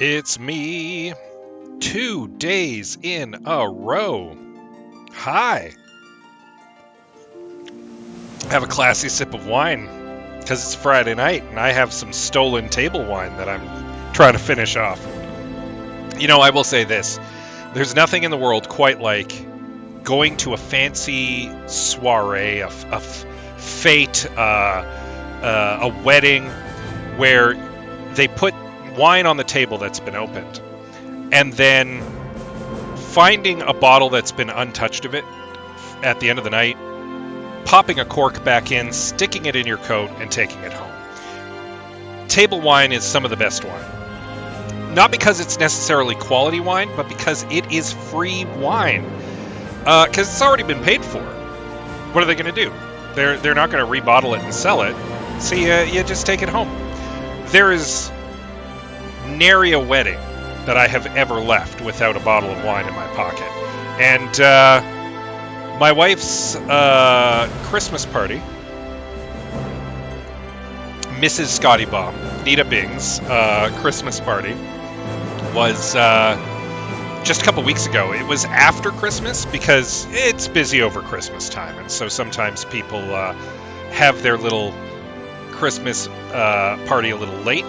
It's me. 2 days in a row. Hi. Have a classy sip of wine because it's Friday night and I have some stolen table wine that I'm trying to finish off. You know, I will say this. There's nothing in the world quite like going to a fancy soiree, a fete, a wedding where they put wine on the table that's been opened, and then finding a bottle that's been untouched of it at the end of the night, popping a cork back in, sticking it in your coat, and taking it home. Table wine is some of the best wine. Not because it's necessarily quality wine, but because it is free wine. Because it's already been paid for. What are they going to do? They're not going to rebottle it and sell it. So you just take it home. There is nary a wedding that I have ever left without a bottle of wine in my pocket. And my wife's Christmas party, Mrs. Scotty Baum, Nita Bing's Christmas party, was just a couple weeks ago. It was after Christmas because it's busy over Christmas time, and so sometimes people have their little Christmas party a little late.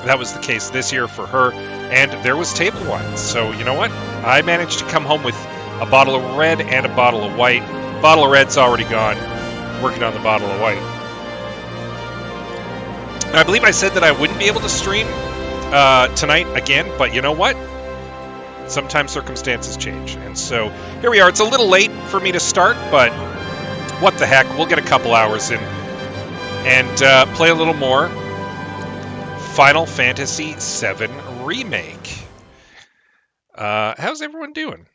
That was the case this year for her, and there was table wine. So you know what? I managed to come home with a bottle of red and a bottle of white. Bottle of red's already gone. Working on the bottle of white. Now, I believe I said that I wouldn't be able to stream tonight again, but you know what? Sometimes circumstances change, and so here we are. It's a little late for me to start, but what the heck? We'll get a couple hours in and play a little more Final Fantasy VII Remake. How's everyone doing?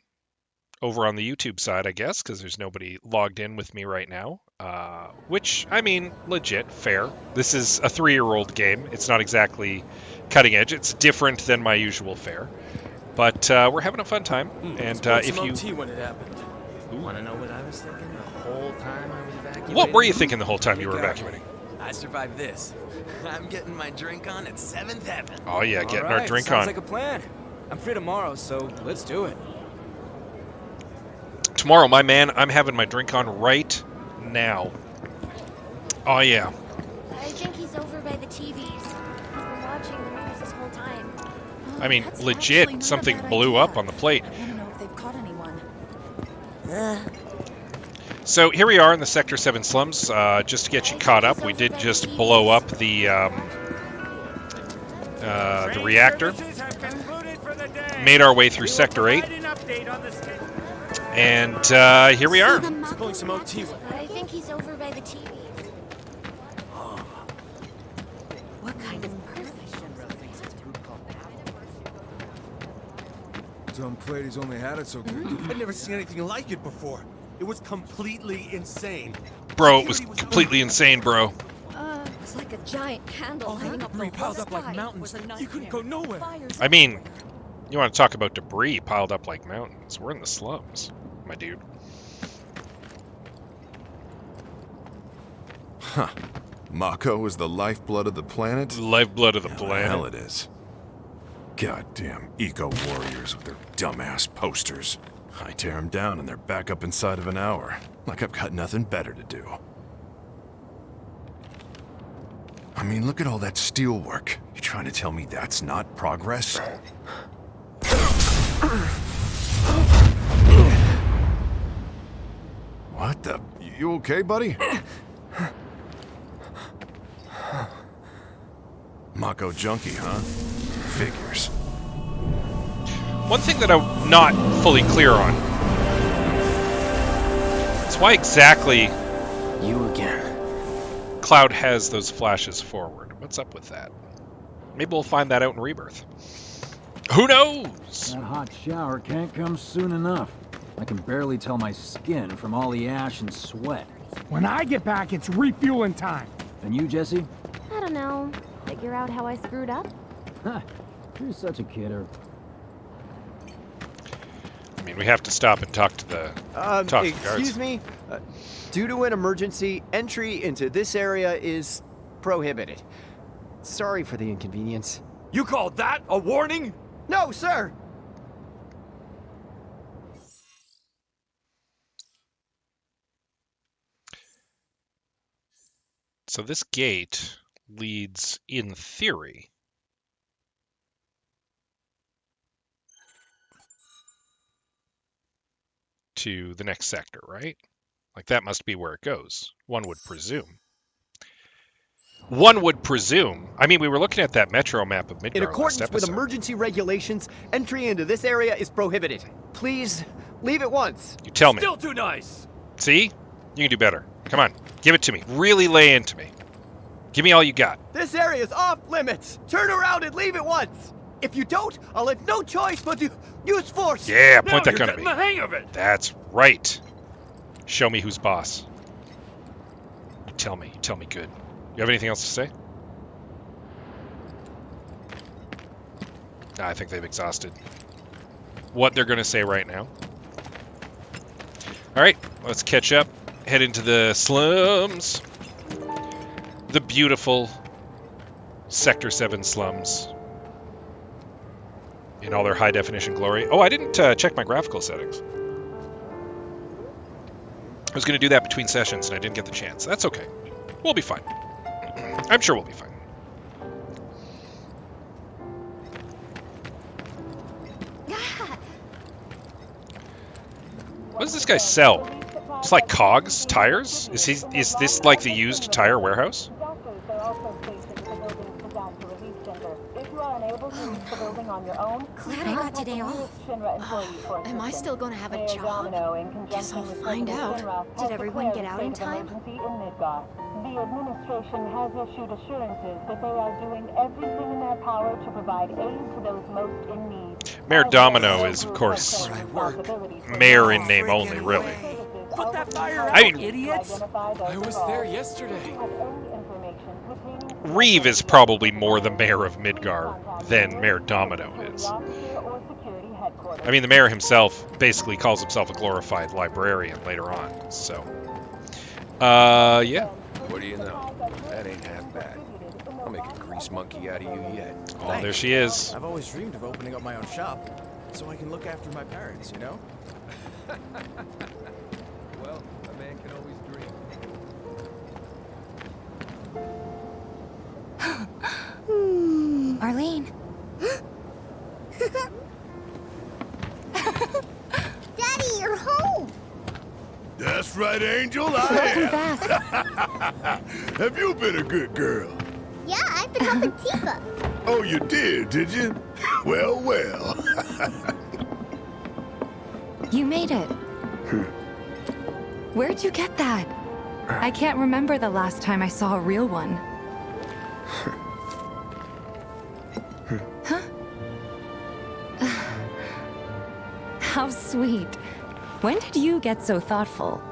Over on the YouTube side, I guess, because there's nobody logged in with me right now. Which, I mean, legit, fair. This is a 3-year-old game. It's not exactly cutting edge. It's different than my usual fare. But we're having a fun time. And if you... OT when it happened. Want to know what I was thinking the whole time I was evacuating? What were you thinking the whole time you were evacuating? I survived this. I'm getting my drink on at 7th Heaven. Oh yeah, getting right, our drink sounds on. like a plan. I'm free tomorrow, so let's do it. Tomorrow, my man, I'm having my drink on right now. Oh yeah. I think he's over by the TVs. He's been watching the news this whole time. I mean, That's legit, actually not a something bad blew idea. up on the plate. I want to know if they've caught anyone. So here we are in the Sector 7 slums. Just to get you caught up, we did just blow up the reactor. Made our way through Sector 8. And here we are. Pulling some OT. I think he's over by the TVs. What kind of person? Dumb plate, he's only had it so good. I'd never seen anything like it before. It was completely insane. Bro, it was completely insane, bro. It's like a giant candle lighting up the Debris whole piled up like sky. mountains. You couldn't go nowhere. I mean, you want to talk about debris piled up like mountains. We're in the slums, my dude. Huh. Mako is the lifeblood of the planet? Lifeblood of the Hell planet. it is. Goddamn eco-warriors with their dumbass posters. I tear them down and they're back up inside of an hour. Like I've got nothing better to do. I mean, look at all that steel work. You trying to tell me that's not progress? What the? You okay, buddy? Mako junkie, huh? Figures. One thing that I'm not fully clear on is why exactly You again. Cloud has those flashes forward. What's up with that? Maybe we'll find that out in Rebirth. Who knows? That hot shower can't come soon enough. I can barely tell my skin from all the ash and sweat. When I get back, it's refueling time. And you, Jesse? I don't know. Figure out how I screwed up? Ha! You're such a kidder. I mean, we have to stop and talk to the talk to the guards. Excuse me? Due to an emergency, entry into this area is prohibited. Sorry for the inconvenience. You called that a warning? No, sir! So this gate leads, in theory, to the next sector, right? Like, that must be where it goes. One would presume. One would presume. I mean, we were looking at that metro map of Midgar In last accordance with episode. emergency regulations, entry into this area is prohibited. Please, leave at once. You tell me. Still too nice. See? You can do better. Come on. Give it to me. Really lay into me. Give me all you got. This area is off limits. Turn around and leave at once. If you don't, I'll have no choice but to use force. Yeah, Now point that you're gun at getting me. the hang of it. That's right. Show me who's boss. You tell me. You tell me good. You have anything else to say? Nah, I think they've exhausted what they're going to say right now. All right, let's catch up. Head into the slums. The beautiful Sector 7 slums. In all their high-definition glory. Oh, I didn't check my graphical settings. I was going to do that between sessions, and I didn't get the chance. That's okay. We'll be fine. I'm sure we'll be fine. What does this guy sell? It's like cogs, tires? Is this like the used tire warehouse? Glad I got today off. Am I still gonna have a job? Guess I'll find out. Did everyone get out in time? The administration has issued assurances that they are doing everything in their power to provide aid to those most in need. Mayor Domino is, of course, mayor in name only, really. Put that fire out, I mean, idiots. I was there yesterday. Reeve is probably more the mayor of Midgar than Mayor Domino is. I mean, the mayor himself basically calls himself a glorified librarian later on, so. Yeah. What do you know? That ain't half bad. I'll make a grease monkey out of you yet. Oh, there she is. I've always dreamed of opening up my own shop, so I can look after my parents, you know? Well, a man can always dream. Arlene. Daddy, you're home! That's right, Angel. I am. Have you been a good girl? Yeah, I've been helping Tifa. Oh, you did you? Well, well. You made it. Where'd you get that? I can't remember the last time I saw a real one. Huh? How sweet. When did you get so thoughtful?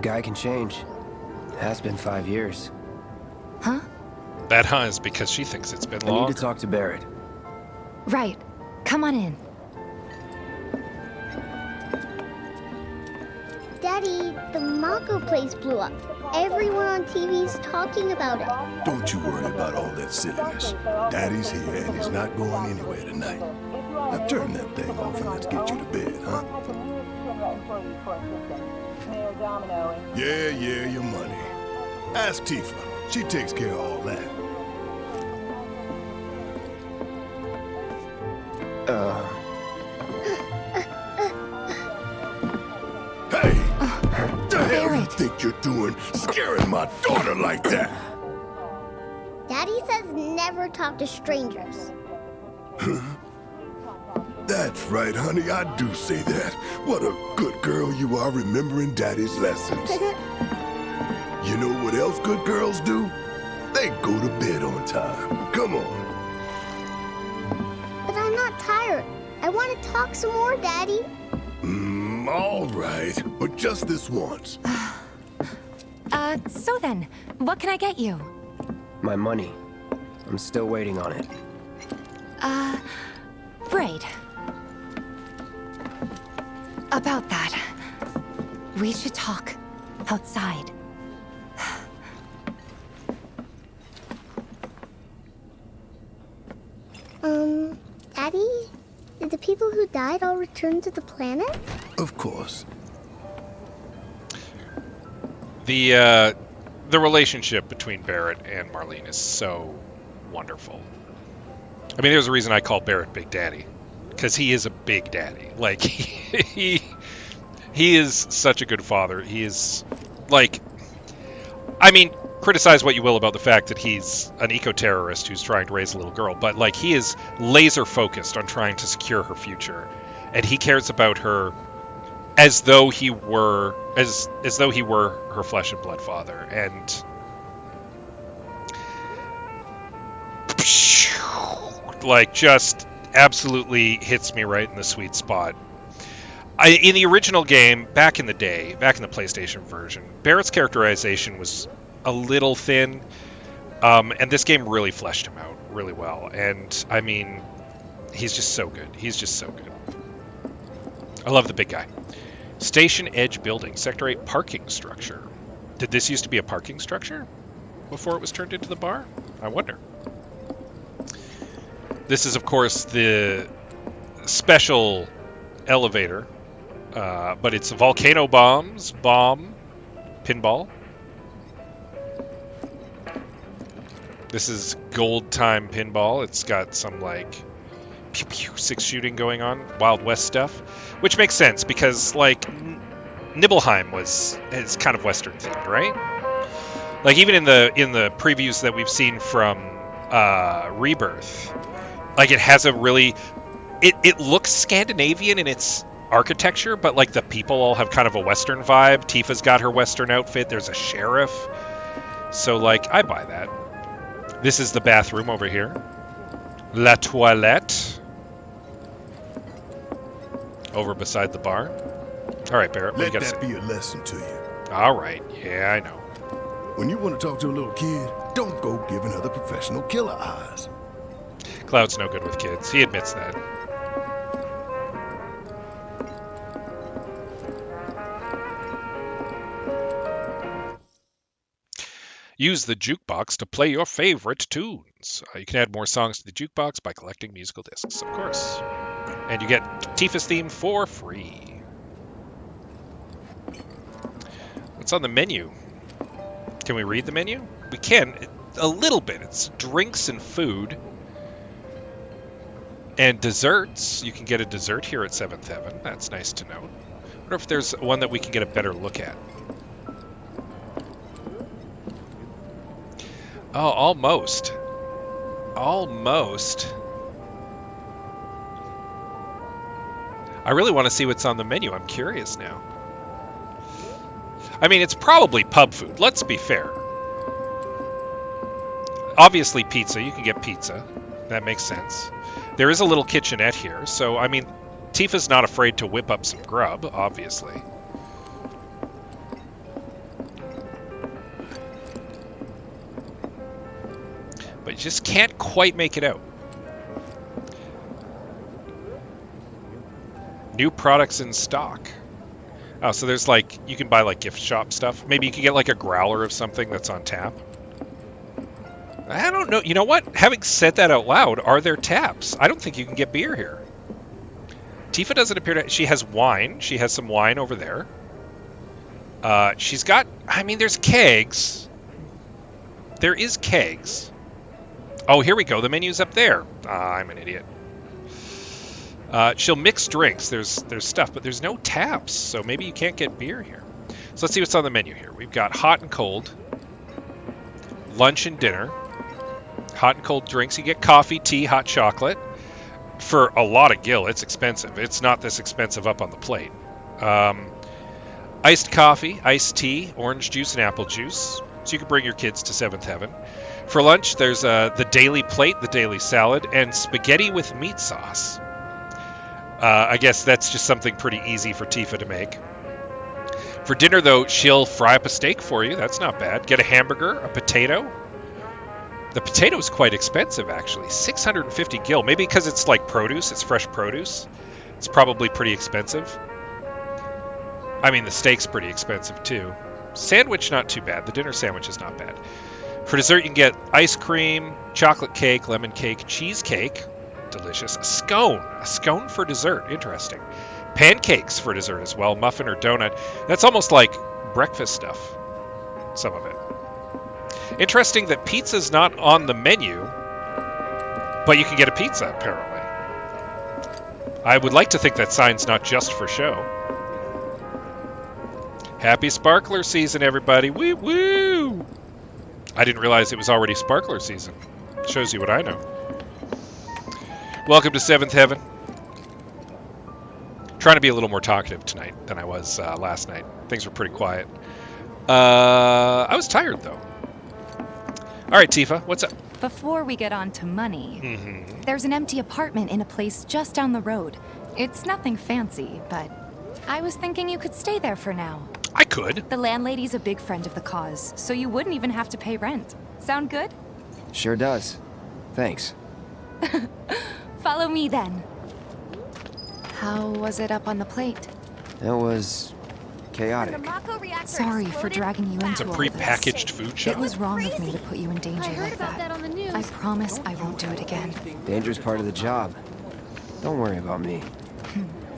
Guy can change. Has been 5 years. Huh? That is because she thinks it's been long. I need to talk to Barrett. Right. Come on in. Daddy, the Mako place blew up. Everyone on TV's talking about it. Don't you worry about all that silliness. Daddy's here and he's not going anywhere tonight. Now turn that thing off and let's get you to bed, huh? Yeah, your money. Ask Tifa. She takes care of all that. Hey! What the hell you think you're doing, scaring my daughter like that? Daddy says never talk to strangers. That's right, honey, I do say that. What a good girl you are remembering Daddy's lessons. You know what else good girls do? They go to bed on time. Come on. But I'm not tired. I want to talk some more, Daddy. All right, but just this once. So then, what can I get you? My money. I'm still waiting on it. Right. About that, we should talk outside. Daddy, did the people who died all return to the planet? Of course. The relationship between Barrett and Marlene is so wonderful. I mean, there's a reason I call Barrett Big Daddy, because he is a big daddy. Like, he is such a good father. He is, like, I mean, criticize what you will about the fact that he's an eco-terrorist who's trying to raise a little girl, but, like, he is laser-focused on trying to secure her future, and he cares about her as though he were her flesh and blood father. And like, just absolutely hits me right in the sweet spot. In the original game, back in the day, back in the PlayStation version, Barrett's characterization was a little thin, and this game really fleshed him out really well. And I mean, he's just so good. He's just so good. I love the big guy. Station Edge Building, Sector 8 parking structure. Did this used to be a parking structure before it was turned into the bar? I wonder. This is, of course, the special elevator, but it's volcano bomb, pinball. This is gold time pinball. It's got some, like, pew pew six shooting going on, Wild West stuff, which makes sense because, like, Nibelheim is kind of Western themed, right? Like, even in the previews that we've seen from Rebirth, like, it has a really it looks Scandinavian in its architecture, but, like, the people all have kind of a Western vibe. Tifa's got her Western outfit. There's a sheriff, so, like, I buy that. This is the bathroom over here. La toilette. Over beside the bar. All right, Barrett, what do you got to say? Let that be a lesson to you. All right. Yeah, I know. When you want to talk to a little kid, don't go giving other professional killer eyes. Cloud's no good with kids. He admits that. Use the jukebox to play your favorite tunes. You can add more songs to the jukebox by collecting musical discs, of course. And you get Tifa's theme for free. What's on the menu? Can we read the menu? We can. A little bit. It's drinks and food. And desserts. You can get a dessert here at 7th Heaven. That's nice to know. I wonder if there's one that we can get a better look at. Oh, almost. Almost. I really want to see what's on the menu. I'm curious now. I mean, it's probably pub food. Let's be fair. Obviously pizza. You can get pizza. That makes sense. There is a little kitchenette here. So, I mean, Tifa's not afraid to whip up some grub, obviously. But you just can't quite make it out. New products in stock. Oh, so there's, like, you can buy, like, gift shop stuff. Maybe you can get, like, a growler of something that's on tap. I don't know. You know what? Having said that out loud, are there taps? I don't think you can get beer here. Tifa doesn't appear to... She has wine. She has some wine over there. She's got... I mean, there's kegs. There is kegs. Oh, here we go. The menu's up there. I'm an idiot. She'll mix drinks. There's stuff, but there's no taps, so maybe you can't get beer here. So let's see what's on the menu here. We've got hot and cold, lunch and dinner, hot and cold drinks. You get coffee, tea, hot chocolate. For a lot of gil, it's expensive. It's not this expensive up on the plate. Iced coffee, iced tea, orange juice, and apple juice. So you can bring your kids to 7th Heaven. For lunch, there's the daily plate, the daily salad, and spaghetti with meat sauce. I guess that's just something pretty easy for Tifa to make. For dinner, though, she'll fry up a steak for you. That's not bad. Get a hamburger, a potato. The potato is quite expensive, actually. 650 gil. Maybe because it's like produce. It's fresh produce. It's probably pretty expensive. I mean, the steak's pretty expensive, too. Sandwich, not too bad. The dinner sandwich is not bad. For dessert, you can get ice cream, chocolate cake, lemon cake, cheesecake. delicious. A scone. A scone for dessert. Interesting. Pancakes for dessert as well. Muffin or donut. That's almost like breakfast stuff. Some of it. Interesting that pizza's not on the menu, but you can get a pizza, apparently. I would like to think that sign's not just for show. Happy Sparkler season, everybody. Woo woo! I didn't realize it was already Sparkler season. Shows you what I know. Welcome to 7th Heaven. Trying to be a little more talkative tonight than I was last night. Things were pretty quiet. I was tired, though. All right, Tifa, what's up? Before we get on to money, there's an empty apartment in a place just down the road. It's nothing fancy, but I was thinking you could stay there for now. I could. The landlady's a big friend of the cause, so you wouldn't even have to pay rent. Sound good? Sure does. Thanks. Follow me then. How was it up on the plate? It was chaotic. Sorry for dragging you into It's a prepackaged food shop. It was wrong of me to put you in danger like that. on the news. I promise I won't do it again. Danger's part of the job. Don't worry about me.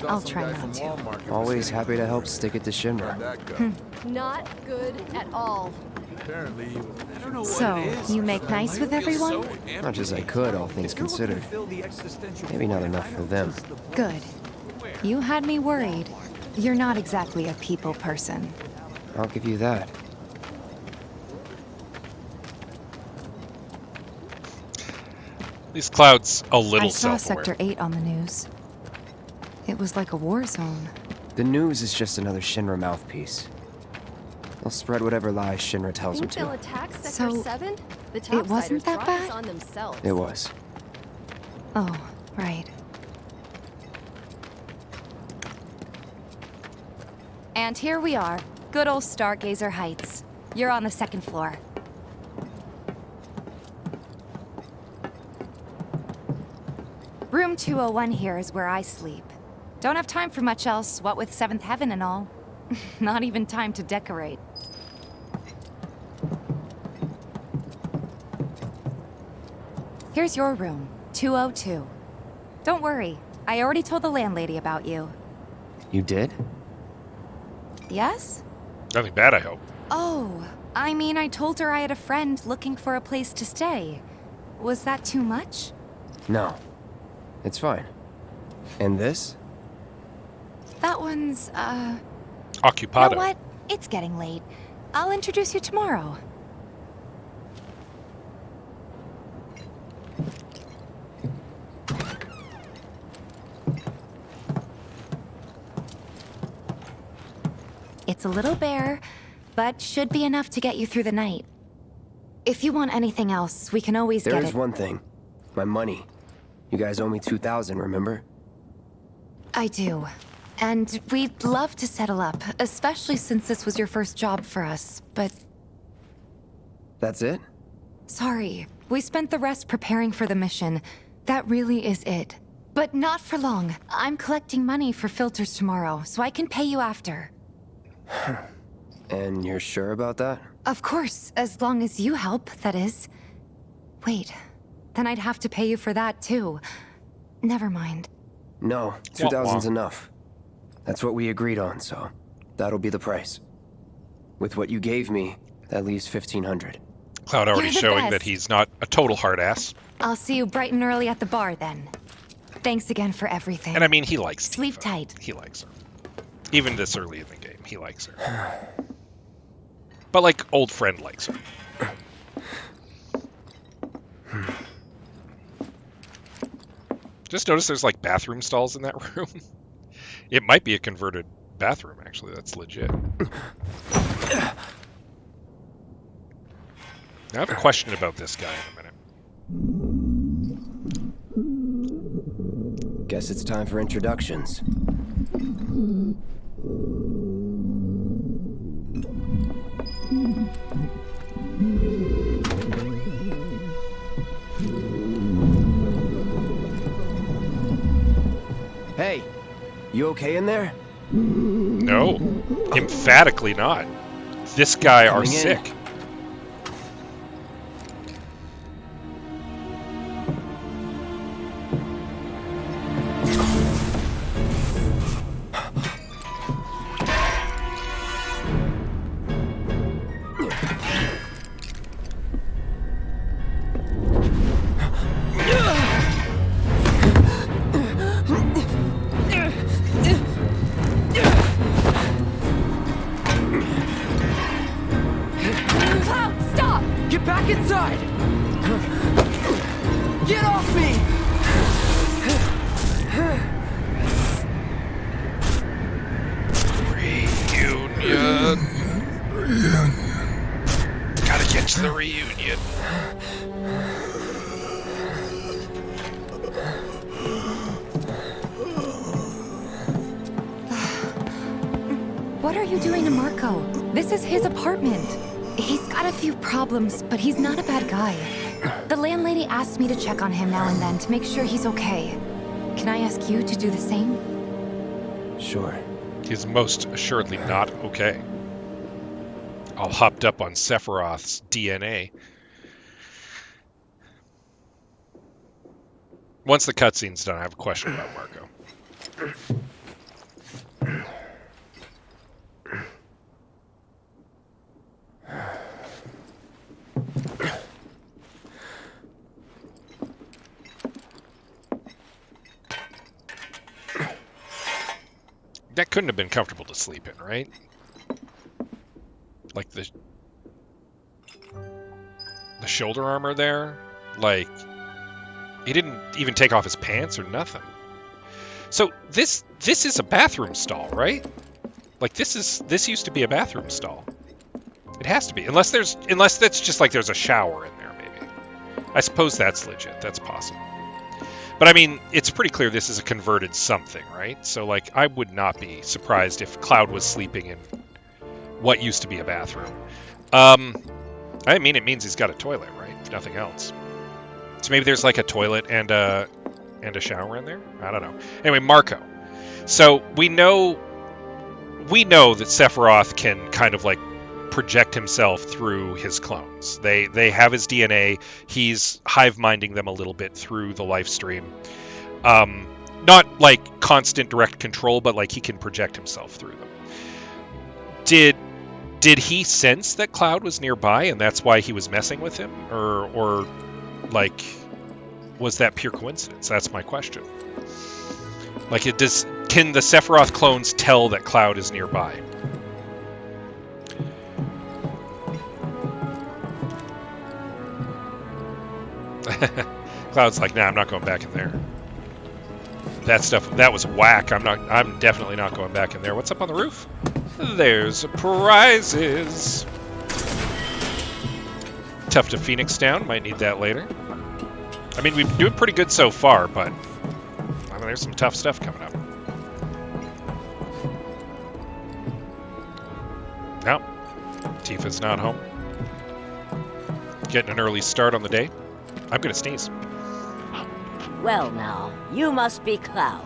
I'll try not to. Always happy to help stick it to Shinra. Not good at all. So, you make nice with everyone? Much as I could, all things considered. Maybe not enough for them. Good. You had me worried. You're not exactly a people person. I'll give you that. These Cloud's a little I saw self-aware. Sector 8 on the news. It was like a war zone. The news is just another Shinra mouthpiece. They'll spread whatever lies Shinra tells them Think they'll to. attack Sector So, 7? The it wasn't topsiders that brought bad? this on themselves. It was. Oh, right. And here we are. Good old Stargazer Heights. You're on the 2nd floor. Room 201 here is where I sleep. Don't have time for much else, what with 7th Heaven and all. Not even time to decorate. Here's your room, 202. Don't worry, I already told the landlady about you. You did? Yes? Nothing bad, I hope. Oh, I mean, I told her I had a friend looking for a place to stay. Was that too much? No. It's fine. And this? That one's, Occupado. You know what? It's getting late. I'll introduce you tomorrow. It's a little bare, but should be enough to get you through the night. If you want anything else, we can always get it. There is one thing. My money. You guys owe me 2,000, remember? I do. And we'd love to settle up, especially since this was your first job for us, but... That's it? Sorry. We spent the rest preparing for the mission. That really is it. But not for long. I'm collecting money for filters tomorrow, so I can pay you after. And you're sure about that? Of course, as long as you help, that is. Wait, then I'd have to pay you for that too. Never mind. No, 2,000's enough. That's what we agreed on, so that'll be the price. With what you gave me, that leaves 1,500. Cloud already You're the showing best. that he's not a total hard ass. I'll see you bright and early at the bar then. Thanks again for everything. And I mean, he likes Sleep Tifa. tight. He likes her. Even this early in the game, he likes her. But like old friend likes her. Just notice there's like bathroom stalls in that room. It might be a converted bathroom, actually. That's legit. I have a question about this guy in a minute. Guess it's time for introductions. Hey, you okay in there? No, emphatically not. This guy are Coming in. sick. Get off me! Reunion. Gotta get to the reunion. What are you doing to Marco? This is his apartment. He's got a few problems, but he's not a bad guy. The landlady asked me to check on him now and then to make sure he's okay. Can I ask you to do the same? Sure. He's most assuredly not okay. All hopped up on Sephiroth's DNA. Once the cutscene's done, I have a question about Marco. That couldn't have been comfortable to sleep in, right? Like the shoulder armor there, like he didn't even take off his pants or nothing. So this is a bathroom stall, right? Like this used to be a bathroom stall. It has to be, unless that's just like there's a shower in there, maybe. I suppose that's legit. That's possible. But I mean, it's pretty clear this is a converted something, right? So like, I would not be surprised if Cloud was sleeping in what used to be a bathroom. I mean, it means he's got a toilet, right? If nothing else. So maybe there's like a toilet and a shower in there? I don't know. Anyway, Marco. So we know that Sephiroth can kind of like project himself through his clones. They have his DNA. He's hive-minding them a little bit through the life stream. Not like constant direct control, but like he can project himself through them. Did he sense that Cloud was nearby and that's why he was messing with him? Or like, was that pure coincidence? That's my question. Like, can the Sephiroth clones tell that Cloud is nearby? Cloud's like, nah, I'm not going back in there. That was whack. I'm definitely not going back in there. What's up on the roof? There's prizes. Tough to Phoenix down. Might need that later. I mean, we've been doing pretty good so far, but I mean, there's some tough stuff coming up. No, Tifa's not home. Getting an early start on the day. I'm gonna sneeze. Well now, you must be Cloud.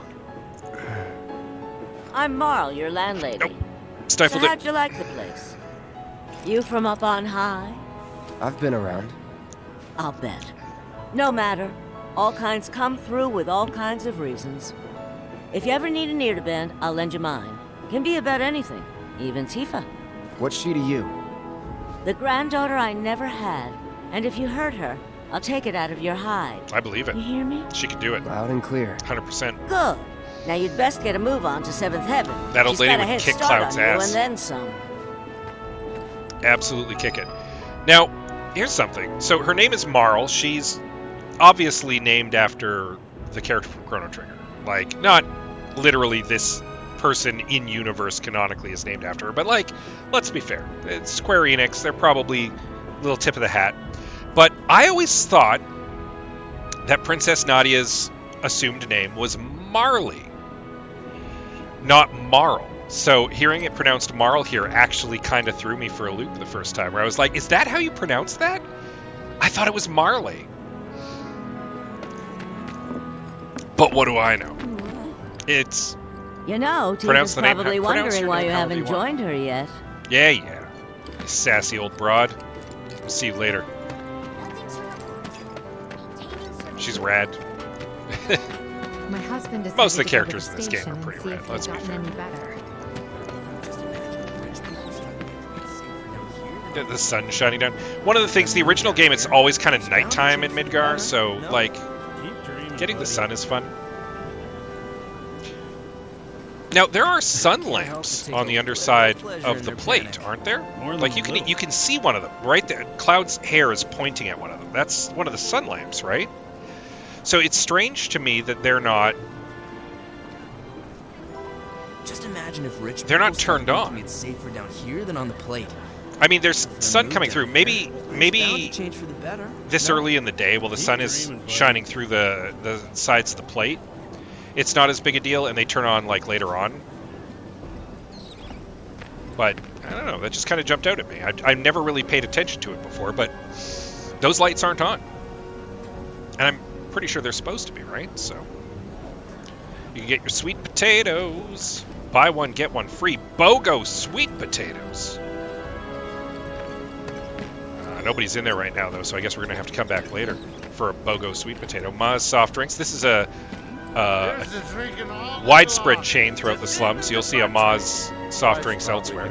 I'm Marl, your landlady. Nope. Stifled so how'd you like the place? You from up on high? I've been around. I'll bet. No matter. All kinds come through with all kinds of reasons. If you ever need an ear to bend, I'll lend you mine. Can be about anything, even Tifa. What's she to you? The granddaughter I never had. And if you hurt her, I'll take it out of your hide. I believe it. You hear me? She can do it. Loud and clear. 100%. Good. Now you'd best get a move on to 7th Heaven. That old She's lady got a would head kick start Cloud's on you ass. and then some. Absolutely kick it. Now, here's something. So her name is Marl. She's obviously named after the character from Chrono Trigger. Like, not literally this person in universe canonically is named after her, but like, let's be fair. It's Square Enix. They're probably a little tip of the hat. But I always thought that Princess Nadia's assumed name was Marley, not Marl. So hearing it pronounced Marl here actually kind of threw me for a loop the first time, where I was like, is that how you pronounce that? I thought it was Marley. But what do I know? It's... You know, Tifa's probably wondering why you haven't joined her yet. Yeah. You sassy old broad. I'll see you later. She's rad. My husband is most of the characters in this game are pretty rad, let's be fair. Yeah, the sun shining down. One of the things, the original game, it's always kind of nighttime in Midgar, so, like, getting the sun is fun. Now, there are sun lamps on the underside of the plate, aren't there? Like, you can see one of them right there. Cloud's hair is pointing at one of them. That's one of the sun lamps, right? So it's strange to me that they're not. Just imagine if rich They're not people start turned on. thinking it's safer down here than on the plate. I mean, there's The sun mood coming down through. here. Maybe Bound to change for the better. this No? early in the day, while the sun is dreaming, buddy. shining through the sides of the plate, it's not as big a deal, and they turn on like later on. But I don't know. That just kind of jumped out at me. I never really paid attention to it before, but those lights aren't on, and I'm pretty sure they're supposed to be, right? So you can get your sweet potatoes. Buy one, get one free. BOGO sweet potatoes. Nobody's in there right now, though, so I guess we're going to have to come back later for a BOGO sweet potato. Ma's Soft Drinks. This is a widespread chain throughout the slums. You'll see a Ma's Soft Drinks elsewhere.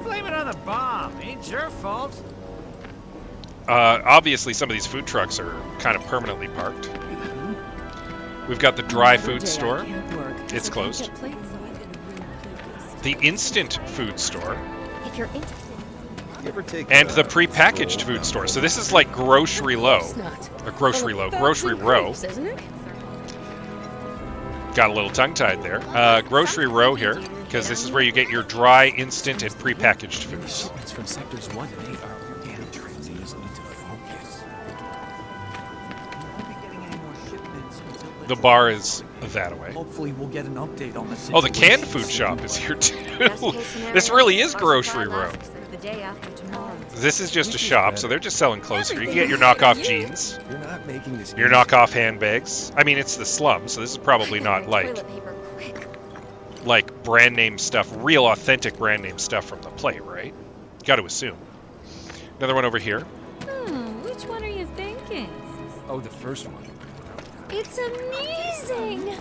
Blame it on the bomb. Ain't your fault. Obviously, some of these food trucks are kind of permanently parked. We've got the dry food store. It's closed. The instant food store. If you're interested. And the prepackaged food store. So this is like grocery low. Or grocery low. Grocery row. Got a little tongue-tied there. Grocery row here, because this is where you get your dry, instant, and prepackaged foods. Shipments from sectors 1 and 8 are organic. Trains need to focus. The bar is that away. Hopefully we'll get an update on the situation. Oh, the canned food shop is here too. This really is grocery row. The day after tomorrow. This is just a shop, so they're just selling clothes here. You can get your knockoff jeans, You're not making this. your knockoff handbags. I mean, it's the slum, so this is probably not like brand name stuff, real authentic brand name stuff from the plate, right? Got to assume. Another one over here. Which one are you thinking? Oh, the first one. It's amazing.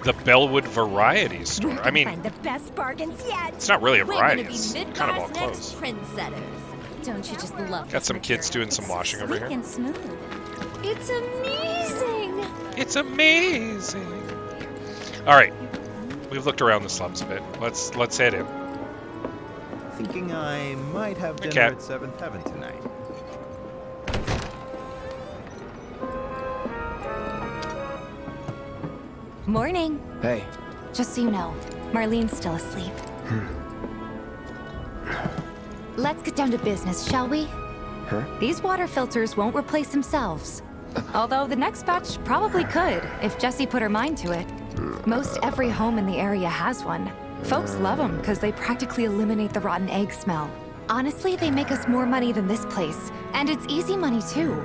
The Bellwood Variety Store. I mean, Find the best bargains yet. it's not really a We're variety. gonna be It's kind of all Midgar's next clothes. trendsetters. Don't you just love Got this some kids material? doing some It's washing over sleek here. and smooth. It's amazing. It's amazing. All right, we've looked around the slums a bit. Let's head in. Thinking I might have Hey, dinner Kat. at 7th Heaven tonight. Morning. Hey. Just so you know, Marlene's still asleep. Let's get down to business, shall we? Huh? These water filters won't replace themselves. Although the next batch probably could, if Jessie put her mind to it. Most every home in the area has one. Folks love them because they practically eliminate the rotten egg smell. Honestly, they make us more money than this place. And it's easy money, too.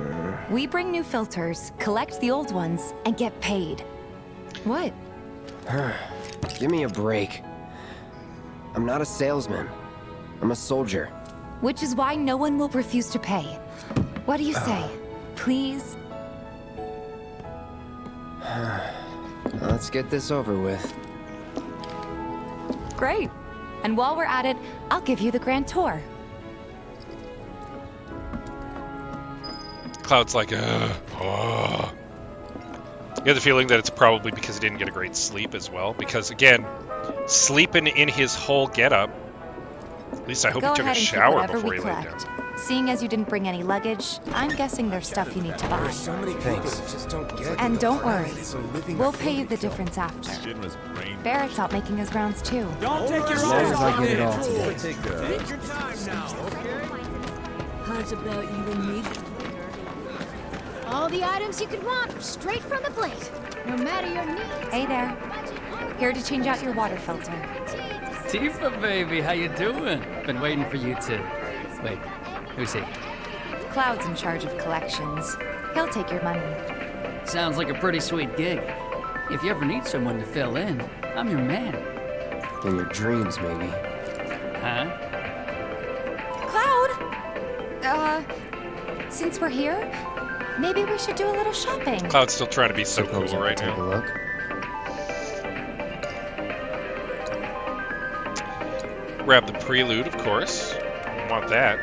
We bring new filters, collect the old ones, and get paid. What? Give me a break. I'm not a salesman. I'm a soldier. Which is why no one will refuse to pay. What do you say? Please? Let's get this over with. Great. And while we're at it, I'll give you the grand tour. Cloud's like, oh. You have the feeling that it's probably because he didn't get a great sleep as well. Because again, sleeping in his whole getup. At least I hope Go he took a ahead and keep shower whatever before we he laid collect. down. Seeing as you didn't bring any luggage, I'm guessing there's stuff you need to buy. So many people that just don't get it. And don't worry, It's a living we'll pay you the fairy tale. difference after. Barrett's out making his rounds too. Don't take your As long eyes as I off get it it. all today. Take your time now, okay? How's about you and me? All the items you could want are straight from the plate, no matter your needs. Hey there. Here to change out your water filter. Tifa, baby, how you doing? Been waiting for you to... Wait, who's he? Cloud's in charge of collections. He'll take your money. Sounds like a pretty sweet gig. If you ever need someone to fill in, I'm your man. In your dreams, maybe. Huh? Cloud! Since we're here, maybe we should do a little shopping. Cloud's still trying to be so Suppose cool I right could take a now. look. Grab the prelude, of course. Don't want that.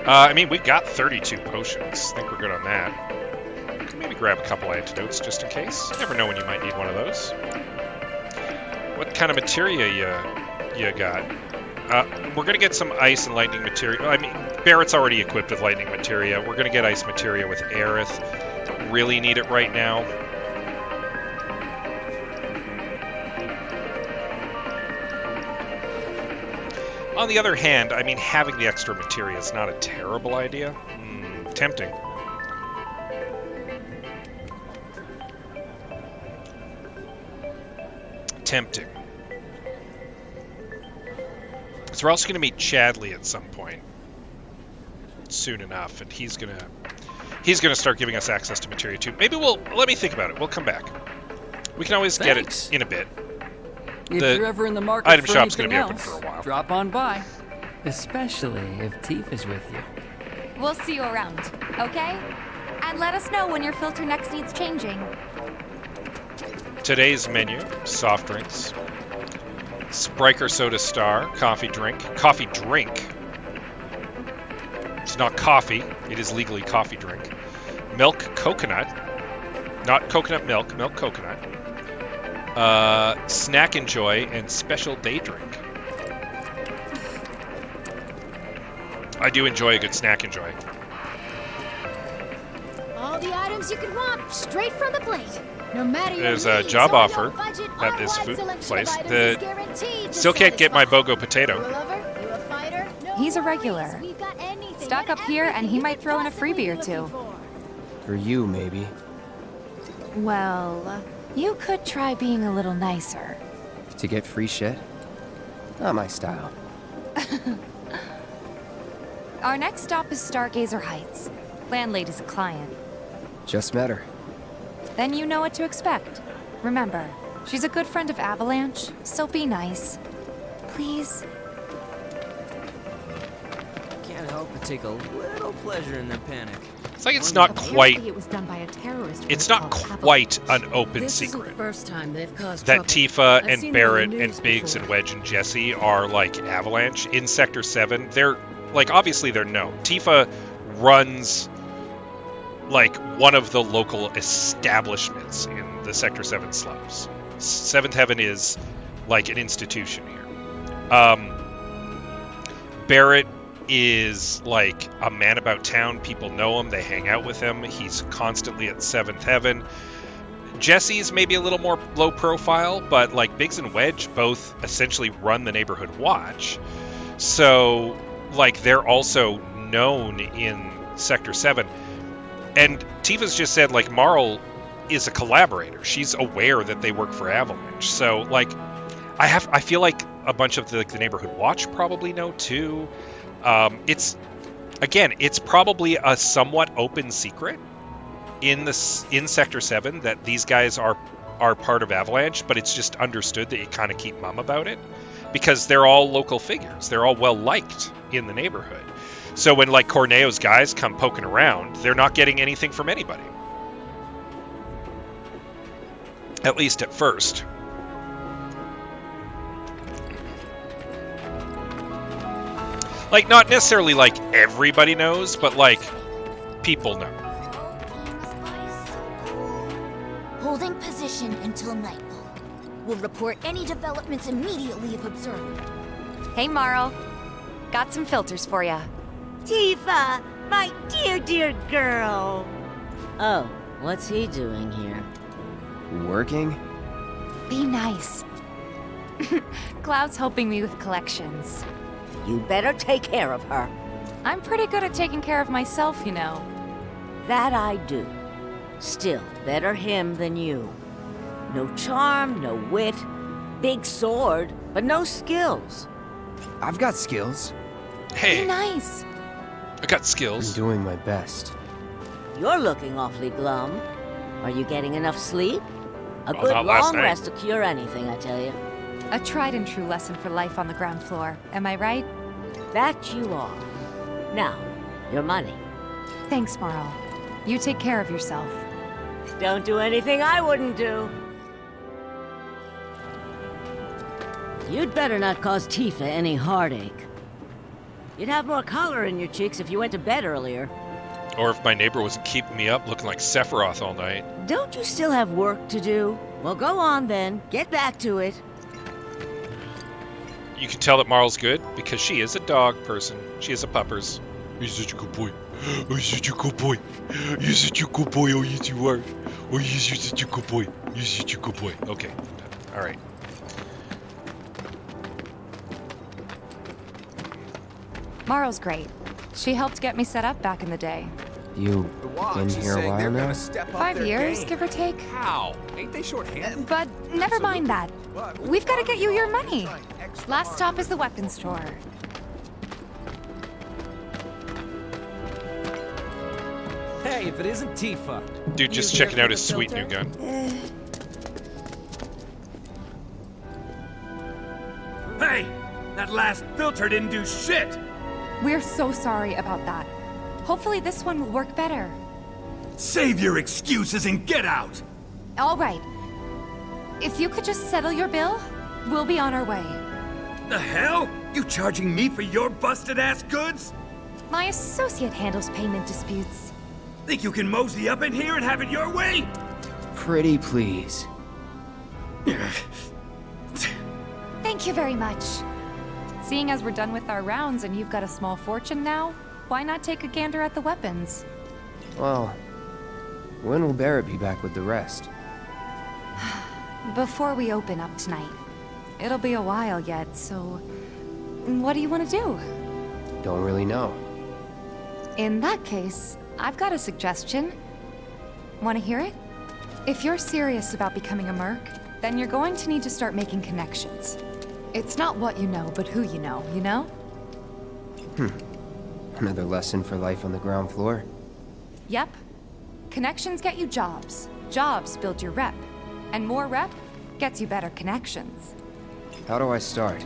I mean, we got 32 potions. I think we're good on that. We can maybe grab a couple antidotes just in case. You never know when you might need one of those. What kind of materia you got? We're going to get some ice and lightning materia. I mean, Barrett's already equipped with lightning materia. We're going to get ice materia with Aerith. Don't really need it right now. On the other hand, I mean, having the extra materia is not a terrible idea. Tempting. Tempting. So we're also going to meet Chadley at some point soon enough, and he's gonna start giving us access to materia too. Maybe let me think about it. We'll come back. We can always get it in a bit. If you're ever in the market item for shop's going to anything be open else, for a while. drop on by. Especially if Tifa's with you. We'll see you around, okay? And let us know when your filter next needs changing. Today's menu: soft drinks, Spriker Soda Star, coffee drink. Coffee drink. It's not coffee. It is legally coffee drink. Milk coconut. Not coconut milk. Milk coconut. Snack Enjoy and special day drink. I do enjoy a good Snack Enjoy. All the items you could want, straight from the plate. No matter your There's a needs job or your offer budget, at our this wide food selection of place. items is guaranteed to Still can't get my satisfy. BOGO potato. You a lover? You a fighter? No He's a worries, regular. we've got anything Stock up here and he might throw in a freebie or you're two. looking for. For you, maybe. Well, you could try being a little nicer. To get free shit? Not my style. Our next stop is Stargazer Heights. Landlady's a client. Just met her. Then you know what to expect. Remember, she's a good friend of Avalanche, so be nice. Please? Can't help but take a little pleasure in their panic. It's like it's not quite. It was done by a terrorist It's group not called quite an open This isn't secret the first time they've caused that trouble. Tifa I've and seen Barrett them on the and news Biggs before. and Wedge and Jesse are like Avalanche in Sector 7. They're like, obviously they're known. Tifa runs like one of the local establishments in the Sector 7 slums. Seventh Heaven is like an institution here. Barrett is like a man about town. People know him. They hang out with him. He's constantly at Seventh Heaven. Jesse's maybe a little more low profile, but like Biggs and Wedge both essentially run the neighborhood watch. So like they're also known in Sector 7. And Tifa's just said like Marl is a collaborator. She's aware that they work for Avalanche. So like I feel like a bunch of the neighborhood watch probably know too. It's probably a somewhat open secret in Sector 7 that these guys are part of Avalanche, but it's just understood that you kind of keep mum about it because they're all local figures. They're all well liked in the neighborhood. So when like Corneo's guys come poking around, they're not getting anything from anybody. At least at first. Like, not necessarily like everybody knows, but like people know. Holding position until nightfall. We'll report any developments immediately if observed. Hey, Marl. Got some filters for ya. Tifa, my dear, dear girl. Oh, what's he doing here? Working? Be nice. Cloud's helping me with collections. You better take care of her. I'm pretty good at taking care of myself, you know. That I do. Still, better him than you. No charm, no wit, big sword, but no skills. I've got skills. Hey, Be nice. I got skills. I'm doing my best. You're looking awfully glum. Are you getting enough sleep? A Well, good not last long night. rest will cure anything, I tell you. A tried and true lesson for life on the ground floor. Am I right? That you are. Now, your money. Thanks, Marl. You take care of yourself. Don't do anything I wouldn't do. You'd better not cause Tifa any heartache. You'd have more color in your cheeks if you went to bed earlier. Or if my neighbor wasn't keeping me up looking like Sephiroth all night. Don't you still have work to do? Well, go on then. Get back to it. You can tell that Marl's good because she is a dog person. She is a puppers. He's such a good boy. Oh, he's such a good boy. You're such a good boy. Oh, yes, you are. Oh, yes, you're such a good boy. You're such a good boy. Okay. All right. Marl's great. She helped get me set up back in the day. You been here a while now? 5 years, give or take. How? Ain't they short-handed? But never mind that. We've got to get you your money. Last stop is the weapons store. Hey, if it isn't Tifa. Dude, just checking out his sweet new gun. Hey! That last filter didn't do shit! We're so sorry about that. Hopefully this one will work better. Save your excuses and get out! All right. If you could just settle your bill, we'll be on our way. The hell? You charging me for your busted-ass goods? My associate handles payment disputes. Think you can mosey up in here and have it your way? Pretty please. Thank you very much. Seeing as we're done with our rounds and you've got a small fortune now, why not take a gander at the weapons? Well, when will Barrett be back with the rest? Before we open up tonight. It'll be a while yet, so... what do you want to do? Don't really know. In that case, I've got a suggestion. Want to hear it? If you're serious about becoming a merc, then you're going to need to start making connections. It's not what you know, but who you know, you know? Another lesson for life on the ground floor? Yep. Connections get you jobs. Jobs build your rep. And more rep gets you better connections. How do I start?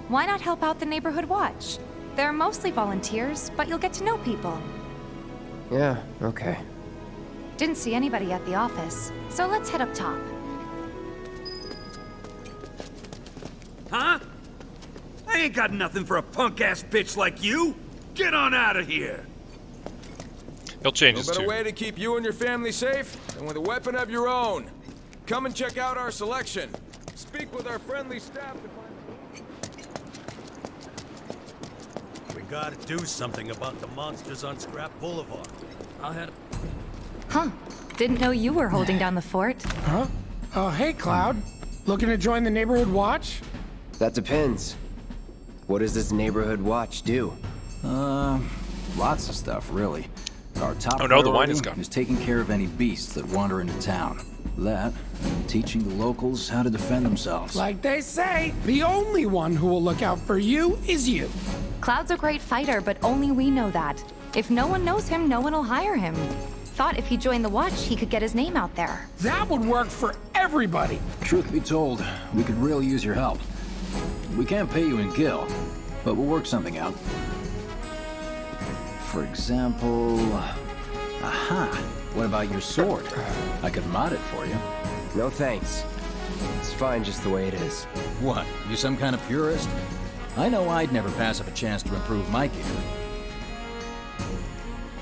Why not help out the neighborhood watch? They're mostly volunteers, but you'll get to know people. Yeah, okay. Didn't see anybody at the office, so let's head up top. Huh? I ain't got nothing for a punk-ass bitch like you! Get on out of here! He'll change No his better tune. way to keep you and your family safe than with a weapon of your own. Come and check out our selection. Speak with our friendly staff to find... We gotta do something about the monsters on Scrap Boulevard. I'll head... Huh. Didn't know you were holding down the fort. Huh? Oh, hey, Cloud. Looking to join the neighborhood watch? That depends. What does this neighborhood watch do? Lots of stuff, really. Our top Oh no, the wine priority is gone. is taking care of any beasts that wander into town. That, and teaching the locals how to defend themselves. Like they say, the only one who will look out for you is you. Cloud's a great fighter, but only we know that. If no one knows him, no one will hire him. Thought if he joined the watch, he could get his name out there. That would work for everybody. Truth be told, we could really use your help. We can't pay you in gil, but we'll work something out. For example... Aha! What about your sword? I could mod it for you. No thanks. It's fine just the way it is. What? You some kind of purist? I know I'd never pass up a chance to improve my gear.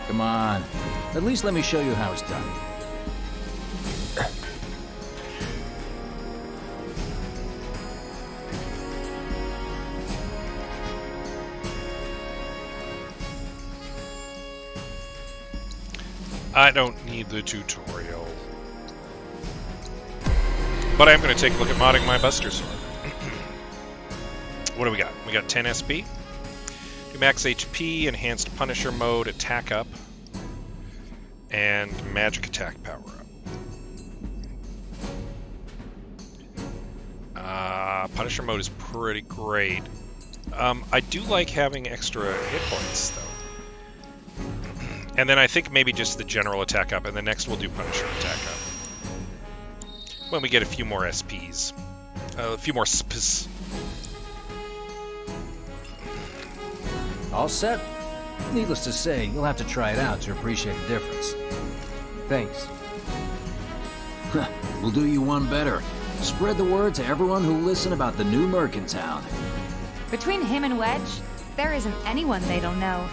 Come on. At least let me show you how it's done. I don't need the tutorial. But I'm going to take a look at modding my Buster Sword. What do we got? We got 10 SP. Do max HP, enhanced Punisher mode, attack up, and magic attack power up. Punisher mode is pretty great. I do like having extra hit points, though. And then I think maybe just the general attack up, and the next we'll do Punisher attack up. When we get a few more SPs. A few more SPs. All set? Needless to say, you'll have to try it out to appreciate the difference. Thanks. We'll do you one better. Spread the word to everyone who'll listen about the new merc in town. Between him and Wedge, there isn't anyone they don't know.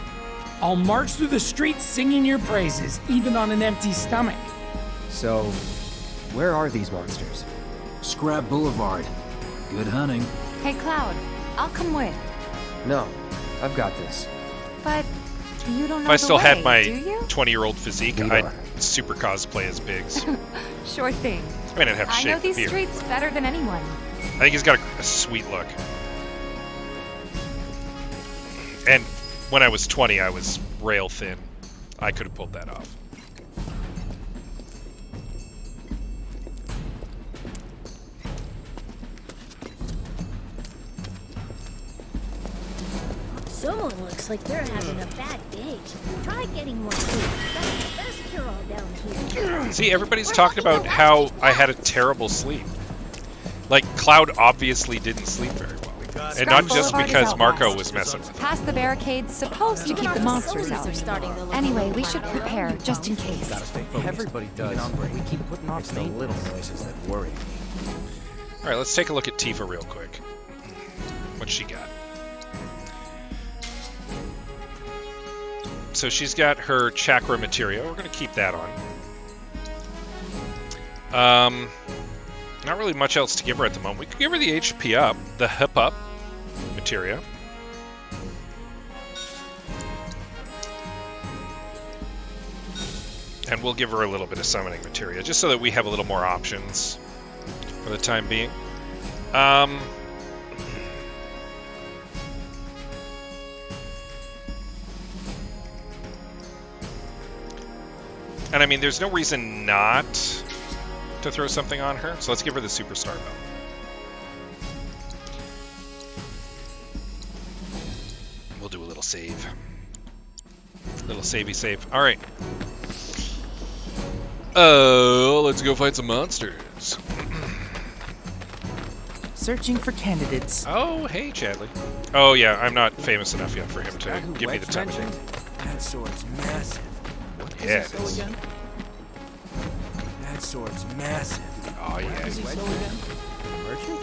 I'll march through the streets singing your praises, even on an empty stomach. So, where are these monsters? Scrap Boulevard. Good hunting. Hey, Cloud, I'll come with. No, I've got this. But you don't know If I still the had way, my do you? 20-year-old physique, I'd super cosplay as Biggs. Sure thing. I mean, I'd have to I shave know the these beard. streets better than anyone. I think he's got a sweet look. And when I was 20, I was rail thin. I could have pulled that off. Someone looks like they're having a bad day. Try getting more food. Better secure all down here. See, everybody's talking about how I had a terrible sleep. Like, Cloud obviously didn't sleep very well. And not just Boulevard is because out Marco west. was messing with it. Past the barricade's supposed to keep the monsters out. Anyway, we should prepare, just in case. Everybody does. We keep putting off the little noises that worry me. Alright, let's take a look at Tifa real quick. What's she got? So she's got her chakra materia. We're going to keep that on. Not really much else to give her at the moment. We could give her the HP up, the hip up materia. And we'll give her a little bit of summoning materia, just so that we have a little more options for the time being. And I mean, there's no reason not to throw something on her, so let's give her the Superstar Belt. We'll do a little save. Little savey save. Alright. Let's go fight some monsters. Searching for candidates. Oh, hey, Chadley. Oh, yeah, I'm not famous enough yet for him to give me the time of day. That sword's massive. Yeah, it is. That sword's massive. Oh, yeah. Is he so again? Merchant?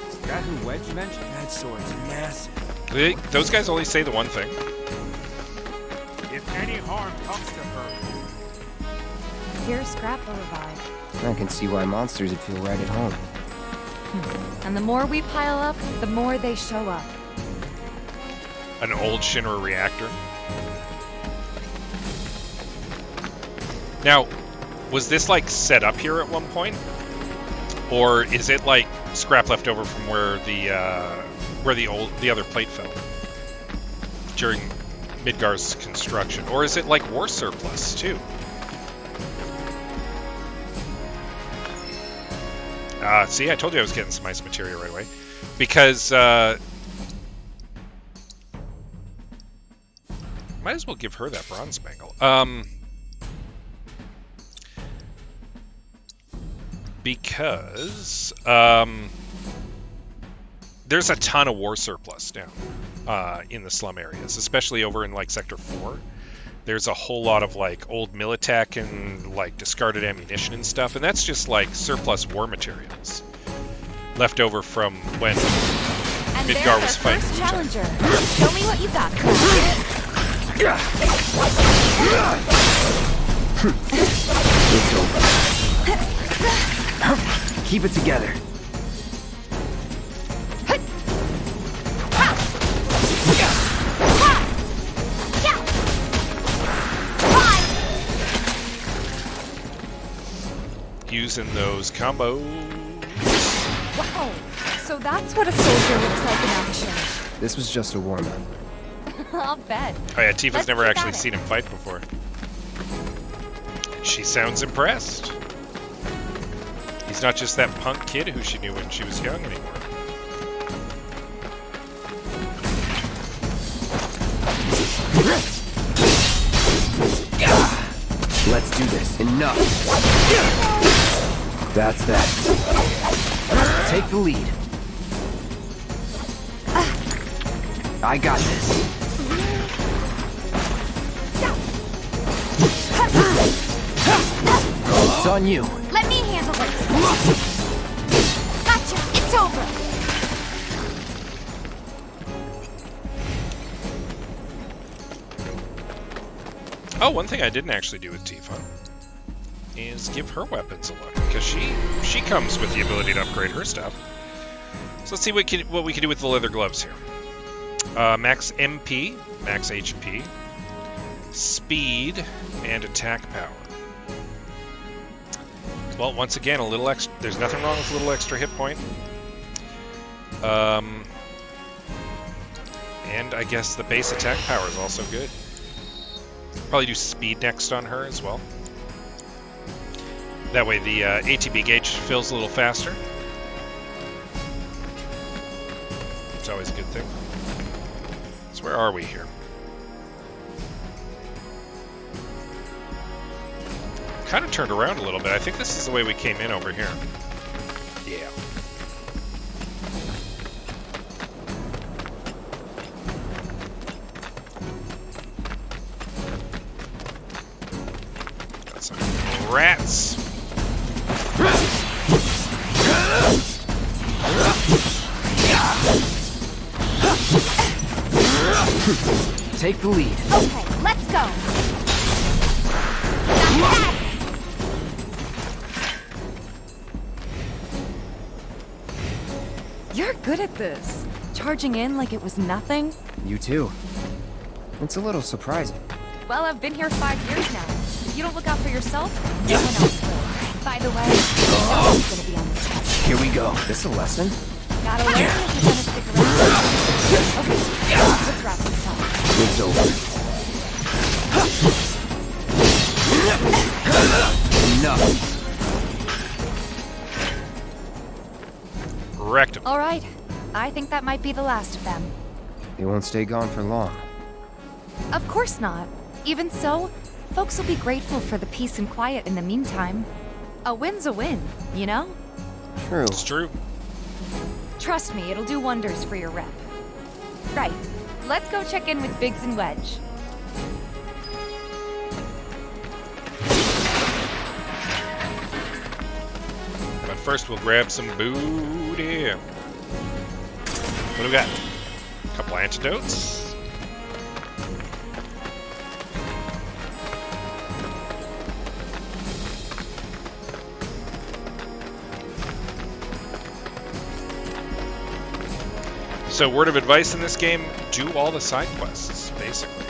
Is that who Wedge mentioned? That sword's massive. Those guys only say the one thing. If any harm comes to her. Here's Scrap will revive. I can see why monsters would feel right at home. And the more we pile up, the more they show up. An old Shinra reactor. Now, was this like set up here at one point, or is it like scrap left over from where the other plate fell during Midgar's construction, or is it like war surplus too? See, I told you I was getting some ice materia right away, because might as well give her that bronze bangle. Because there's a ton of war surplus now in the slum areas, especially over in like Sector 4. There's a whole lot of like old Militech and like discarded ammunition and stuff, and that's just like surplus war materials left over from when Midgar was fighting. First challenger. Show me what you got. It's over. Keep it together. Using those combos. Wow. So that's what a soldier looks like in action. This was just a warm-up. I'll bet. Oh yeah, Tifa's Let's never keep actually at it. seen him fight before. She sounds impressed. He's not just that punk kid who she knew when she was young anymore. Let's do this. Enough. That's that. Take the lead. I got this. It's on you. Let me handle this. Gotcha. It's over. Oh, one thing I didn't actually do with Tifa is give her weapons a look, because she comes with the ability to upgrade her stuff. So let's see what we can do with the leather gloves here. Max MP, max HP, speed, and attack power. Well, once again, a little extra. There's nothing wrong with a little extra hit point. And I guess the base attack power is also good. Probably do speed next on her as well. That way the ATB gauge fills a little faster. It's always a good thing. So where are we here? Kind of turned around a little bit. I think this is the way we came in over here. Yeah. Got some rats. Take the lead. Okay, let's go. You're good at this. Charging in like it was nothing. You too. It's a little surprising. Well, I've been here 5 years now. If you don't look out for yourself, no one else will. By the way, no one's gonna be on the test. Here we go. This a lesson? Gotta learn if you're gonna stick around. Okay, let's wrap this up. It's over. Enough. Wrecked him. All right, I think that might be the last of them. They won't stay gone for long. Of course not. Even so, folks will be grateful for the peace and quiet in the meantime. A win's a win, you know? True. It's true. Trust me, it'll do wonders for your rep. Right, let's go check in with Biggs and Wedge. But first we'll grab some booty. What do we got? A couple antidotes. So, word of advice in this game, do all the side quests, basically.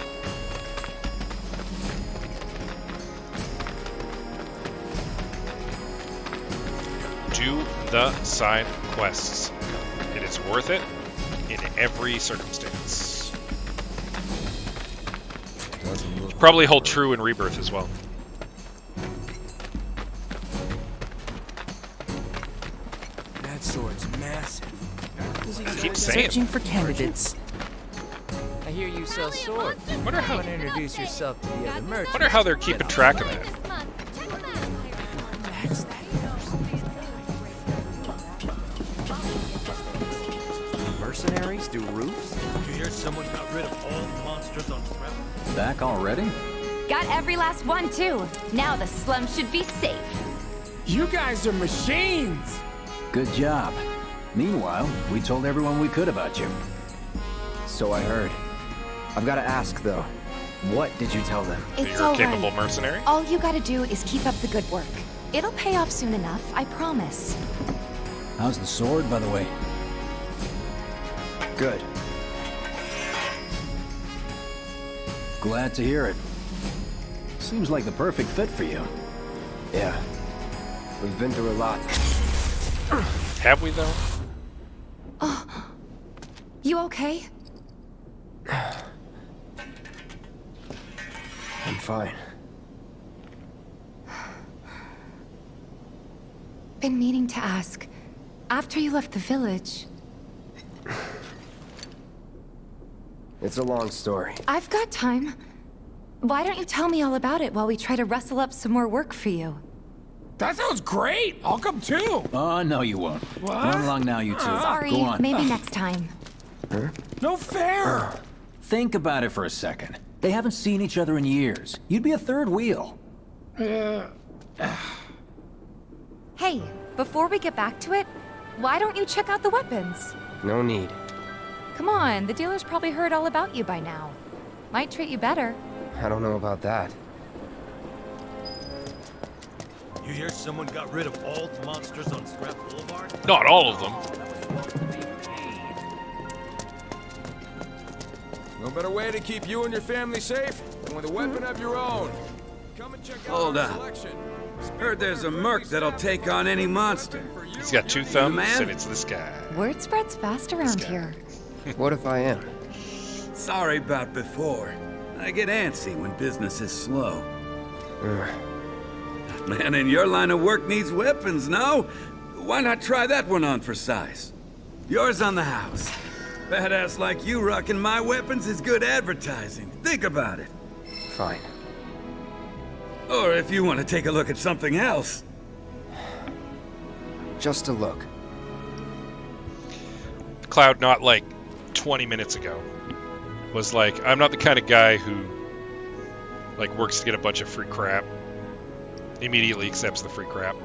Do the side quests. It is worth it in every circumstance. Probably hold true in Rebirth as well. That sword's massive. Keep saying. Searching for candidates. I hear you sell swords. Wonder how. Want to introduce yourself to the other merchants? Wonder how they're keeping track of that. Mercenaries do roofs? You hear someone got rid of all the monsters on Travel? Back already? Got every last one, too. Now the slum should be safe. You guys are machines! Good job. Meanwhile, we told everyone we could about you. So I heard. I've got to ask, though. What did you tell them? It's You're a all capable right. mercenary? All you gotta do is keep up the good work. It'll pay off soon enough, I promise. How's the sword, by the way? Good. Glad to hear it. Seems like the perfect fit for you. Yeah. We've been through a lot. Have we, though? Oh, you okay? I'm fine. Been meaning to ask. After you left the village... It's a long story. I've got time. Why don't you tell me all about it while we try to rustle up some more work for you? That sounds great! I'll come too! Oh, no you won't. What? Run along now, you two. Sorry, Go on. maybe next time. Huh? No fair! Think about it for a second. They haven't seen each other in years. You'd be a third wheel. Hey, before we get back to it, why don't you check out the weapons? No need. Come on, the dealer's probably heard all about you by now. Might treat you better. I don't know about that. You hear someone got rid of all the monsters on Scrap Boulevard? Not all of them. No better way to keep you and your family safe than with a weapon of your own. Come and check out Hold our up. selection. Heard there's a merc that'll take on any monster. He's got 2 thumbs, and it's this guy. Word spreads fast around here. What if I am? Sorry about before. I get antsy when business is slow. Man in your line of work needs weapons, no? Why not try that one on for size? Yours on the house. Badass like you rocking my weapons is good advertising. Think about it. Fine. Or if you want to take a look at something else. Just a look. Cloud, not like 20 minutes ago, was like, I'm not the kind of guy who like works to get a bunch of free crap. Immediately accepts the free crap.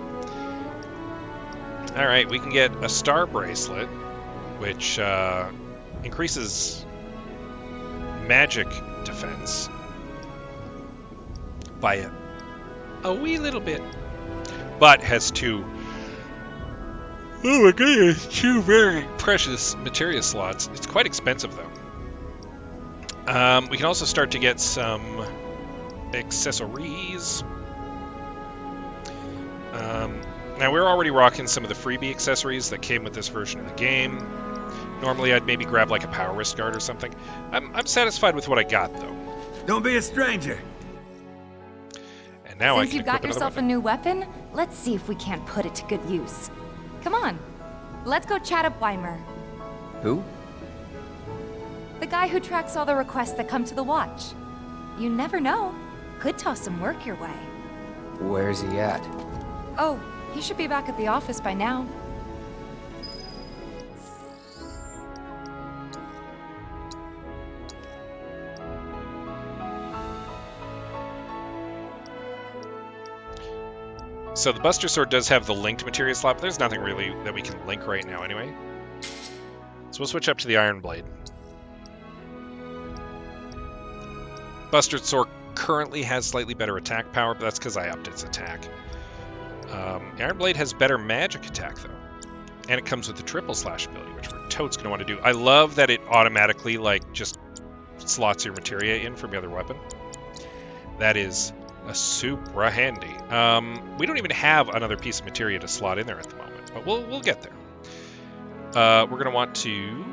Alright, we can get a star bracelet, which increases magic defense by a wee little bit, but has 2 very precious materia slots. It's quite expensive though. We can also start to get some accessories. Now we're already rocking some of the freebie accessories that came with this version of the game. Normally I'd maybe grab like a power wrist guard or something. I'm satisfied with what I got though. Don't be a stranger. And now Since you got yourself a new weapon, let's see if we can't put it to good use. Come on, let's go chat up Weimer. Who? The guy who tracks all the requests that come to the watch. You never know. Could toss some work your way. Where's he at? Oh, he should be back at the office by now. So the Buster Sword does have the linked materia slot, but there's nothing really that we can link right now anyway. So we'll switch up to the Iron Blade. Buster Sword currently has slightly better attack power, but that's because I upped its attack. Iron Blade has better magic attack, though. And it comes with the triple slash ability, which we're totes going to want to do. I love that it automatically, like, just slots your materia in from the other weapon. That is super handy. We don't even have another piece of materia to slot in there at the moment, but we'll get there. We're going to want to...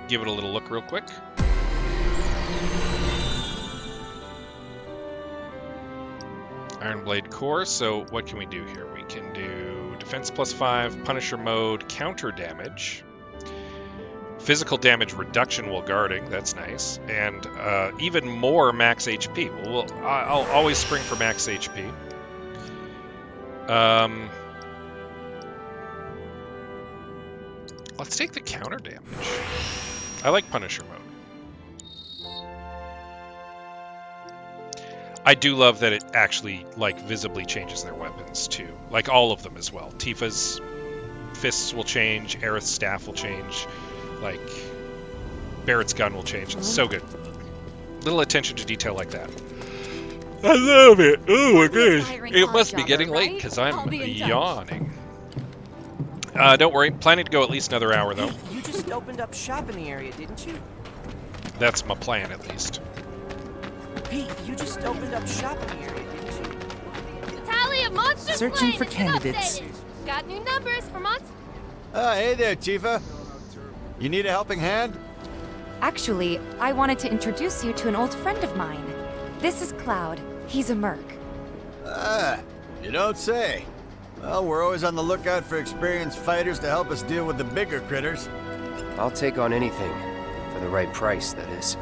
give it a little look real quick. Iron Blade Core, so what can we do here? We can do defense +5, Punisher mode, counter damage, physical damage reduction while guarding, that's nice, and even more max HP. I'll always spring for max HP. Let's take the counter damage. I like Punisher mode. I do love that it actually, like, visibly changes their weapons, too. Like, all of them as well. Tifa's fists will change, Aerith's staff will change, like, Barrett's gun will change. It's so good. Little attention to detail like that. I love it! Oh my goodness! It must be getting late, because I'm yawning. Don't worry, planning to go at least another hour, though. You just opened up shop in the area, didn't you? That's my plan, at least. Hey, you just opened up shop in the area, didn't you? Tally of monsters Searching slain for has been candidates. updated. Got new numbers for monsters. Hey there, Tifa. You need a helping hand? Actually, I wanted to introduce you to an old friend of mine. This is Cloud. He's a merc. Ah, you don't say. Well, we're always on the lookout for experienced fighters to help us deal with the bigger critters. I'll take on anything. For the right price, that is.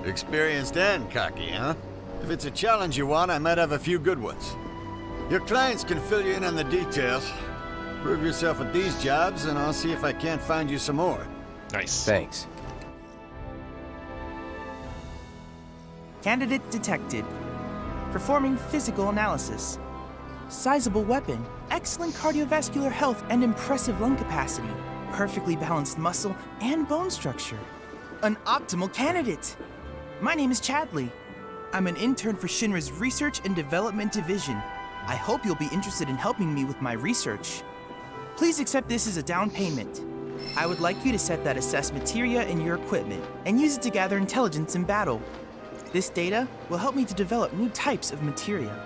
Experienced and cocky, huh? If it's a challenge you want, I might have a few good ones. Your clients can fill you in on the details. Prove yourself with these jobs, and I'll see if I can't find you some more. Nice. Thanks. Candidate detected. Performing physical analysis. Sizable weapon, excellent cardiovascular health and impressive lung capacity, perfectly balanced muscle and bone structure. An optimal candidate. My name is Chadley. I'm an intern for Shinra's Research and Development Division. I hope you'll be interested in helping me with my research. Please accept this as a down payment. I would like you to set that assess materia in your equipment and use it to gather intelligence in battle. This data will help me to develop new types of materia.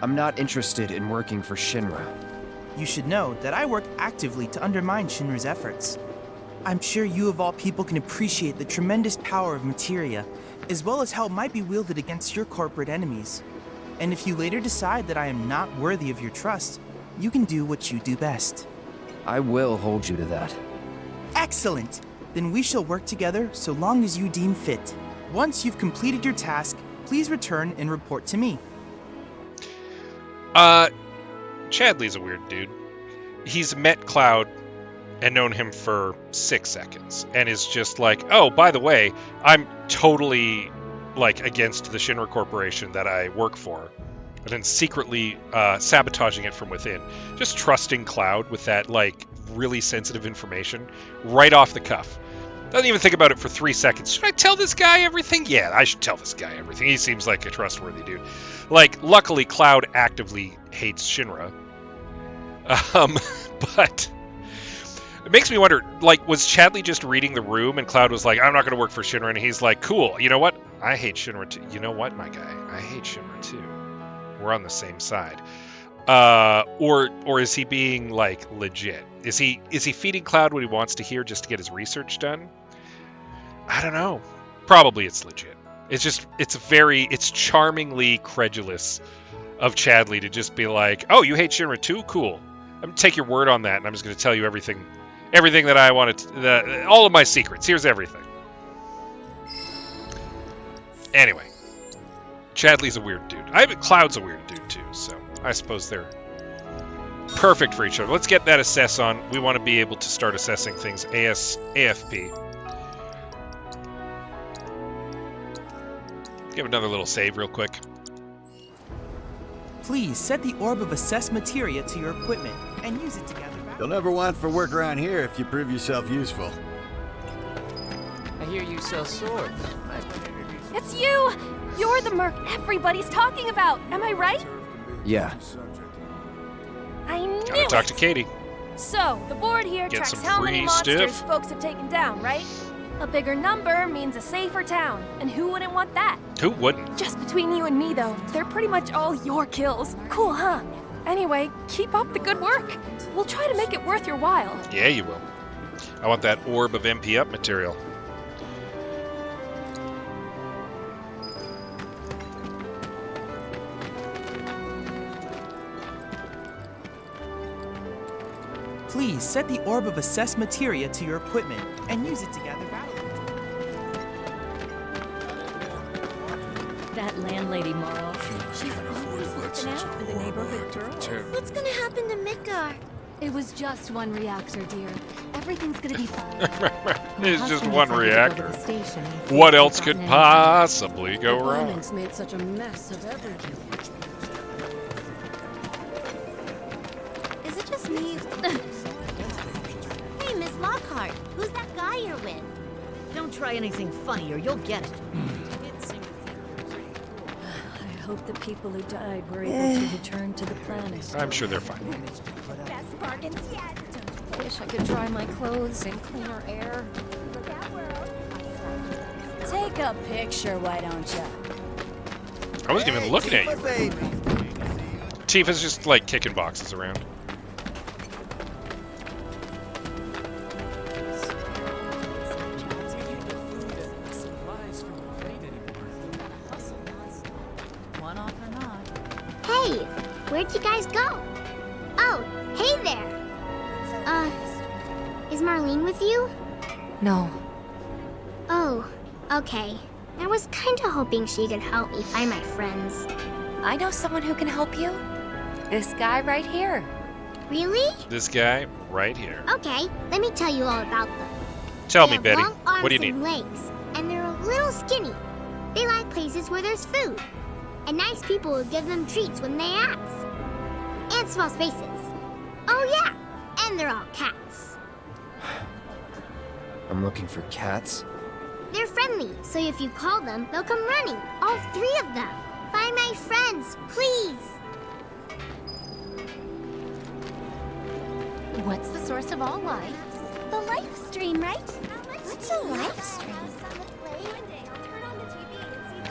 I'm not interested in working for Shinra. You should know that I work actively to undermine Shinra's efforts. I'm sure you of all people can appreciate the tremendous power of materia, as well as how it might be wielded against your corporate enemies. And if you later decide that I am not worthy of your trust, you can do what you do best. I will hold you to that. Excellent! Then we shall work together so long as you deem fit. Once you've completed your task, please return and report to me. Chadley's a weird dude. He's met Cloud and known him for 6 seconds, and is just like, oh, by the way, I'm totally, like, against the Shinra Corporation that I work for, and then secretly sabotaging it from within. Just trusting Cloud with that, like, really sensitive information right off the cuff. Doesn't even think about it for 3 seconds. Should I tell this guy everything? Yeah, I should tell this guy everything. He seems like a trustworthy dude. Like, luckily, Cloud actively hates Shinra. But it makes me wonder, like, was Chadley just reading the room and Cloud was like, I'm not going to work for Shinra, and he's like, cool, you know what? I hate Shinra too. You know what, my guy? I hate Shinra too. We're on the same side. Or is he being, like, legit? Is he feeding Cloud what he wants to hear just to get his research done? I don't know. Probably it's legit. It's charmingly credulous of Chadley to just be like, oh, you hate Shinra too? Cool. I'm going to take your word on that, and I'm just going to tell you everything that I wanted to, all of my secrets. Here's everything. Anyway, Chadley's a weird dude. Cloud's a weird dude too, so I suppose they're perfect for each other. Let's get that assess on. We want to be able to start assessing things AFP. Give another little save real quick. Please set the orb of assess materia to your equipment and use it to gather. You'll never want for work around here if you prove yourself useful. I hear you sell swords. It's you! You're the merc everybody's talking about, am I right? Yeah. I knew Gotta talk to Katie. So, the board here Get tracks some how many free monsters stuff. folks have taken down, right? A bigger number means a safer town, and who wouldn't want that? Who wouldn't? Just between you and me, though, they're pretty much all your kills. Cool, huh? Anyway, keep up the good work. We'll try to make it worth your while. Yeah, you will. I want that orb of MP up material. Please set the orb of assess materia to your equipment and use it to gather battle. That landlady Marl, she's always looking out for the neighborhood girls. What's gonna happen to Midgar? It was just one reactor, dear. Everything's gonna be fine. It's just one reactor. What else could possibly go wrong? Bombing's made such a mess of everything. Is it just me? Hey, Miss Lockhart, who's that guy you're with? Don't try anything funny or you'll get it. I hope the people who died were able to return to the planet. I'm sure they're fine. Best bargains yet. Wish I could dry my clothes in cleaner air. Take a picture, why don't you? I wasn't even looking at you. Tifa's just, like, kicking boxes around. Hey, where'd you guys go? Oh, hey there. Is Marlene with you? No. Oh, okay. I was kinda hoping she could help me find my friends. I know someone who can help you. This guy right here. Really? This guy right here. Okay, let me tell you all about them. Tell They me, have Betty. long arms What do you and need? legs, and they're a little skinny. They like places where there's food. And nice people will give them treats when they ask. And small spaces. Oh yeah, and they're all cats. I'm looking for cats. They're friendly, so if you call them, they'll come running. All 3 of them. Find my friends, please. What's the source of all life? The life stream, right? What's a life stream?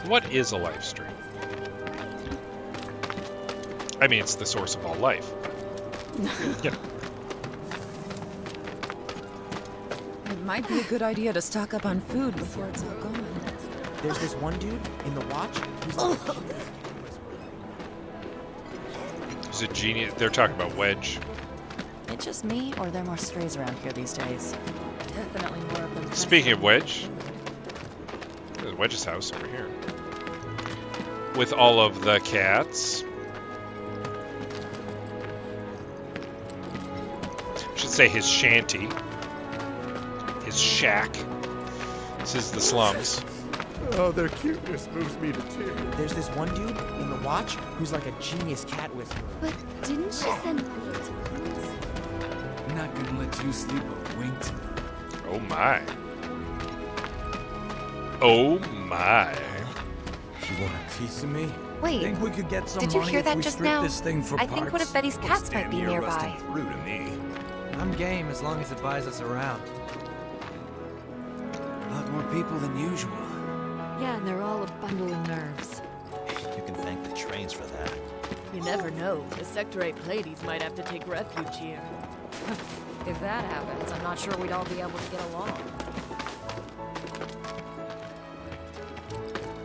What is a life stream? I mean, it's the source of all life. Yeah. It might be a good idea to stock up on food before it's all gone. There's this one dude in the watch who's like He's a genius. They're talking about Wedge. It just me, or are there more strays around here these days? Definitely more of them. Speaking of Wedge, there's Wedge's house over here. With all of the cats. I should say his shanty. His shack. This is the slums. Oh, their cuteness moves me to tears. There's this one dude in the watch who's like a genius cat whisperer. But didn't she send wheat? I'm not gonna let you sleep a wink tonight. Oh my. Oh my. You want a piece of me? Wait, Think we could get some did you money hear if that we just strip now? this thing for I think one parts? of Betty's cats might be nearby. Through to me. I'm game as long as it buys us around. A lot more people than usual. Yeah, and they're all a bundle of nerves. You can thank the trains for that. You never know. The Sector 8 Pleiades might have to take refuge here. If that happens, I'm not sure we'd all be able to get along.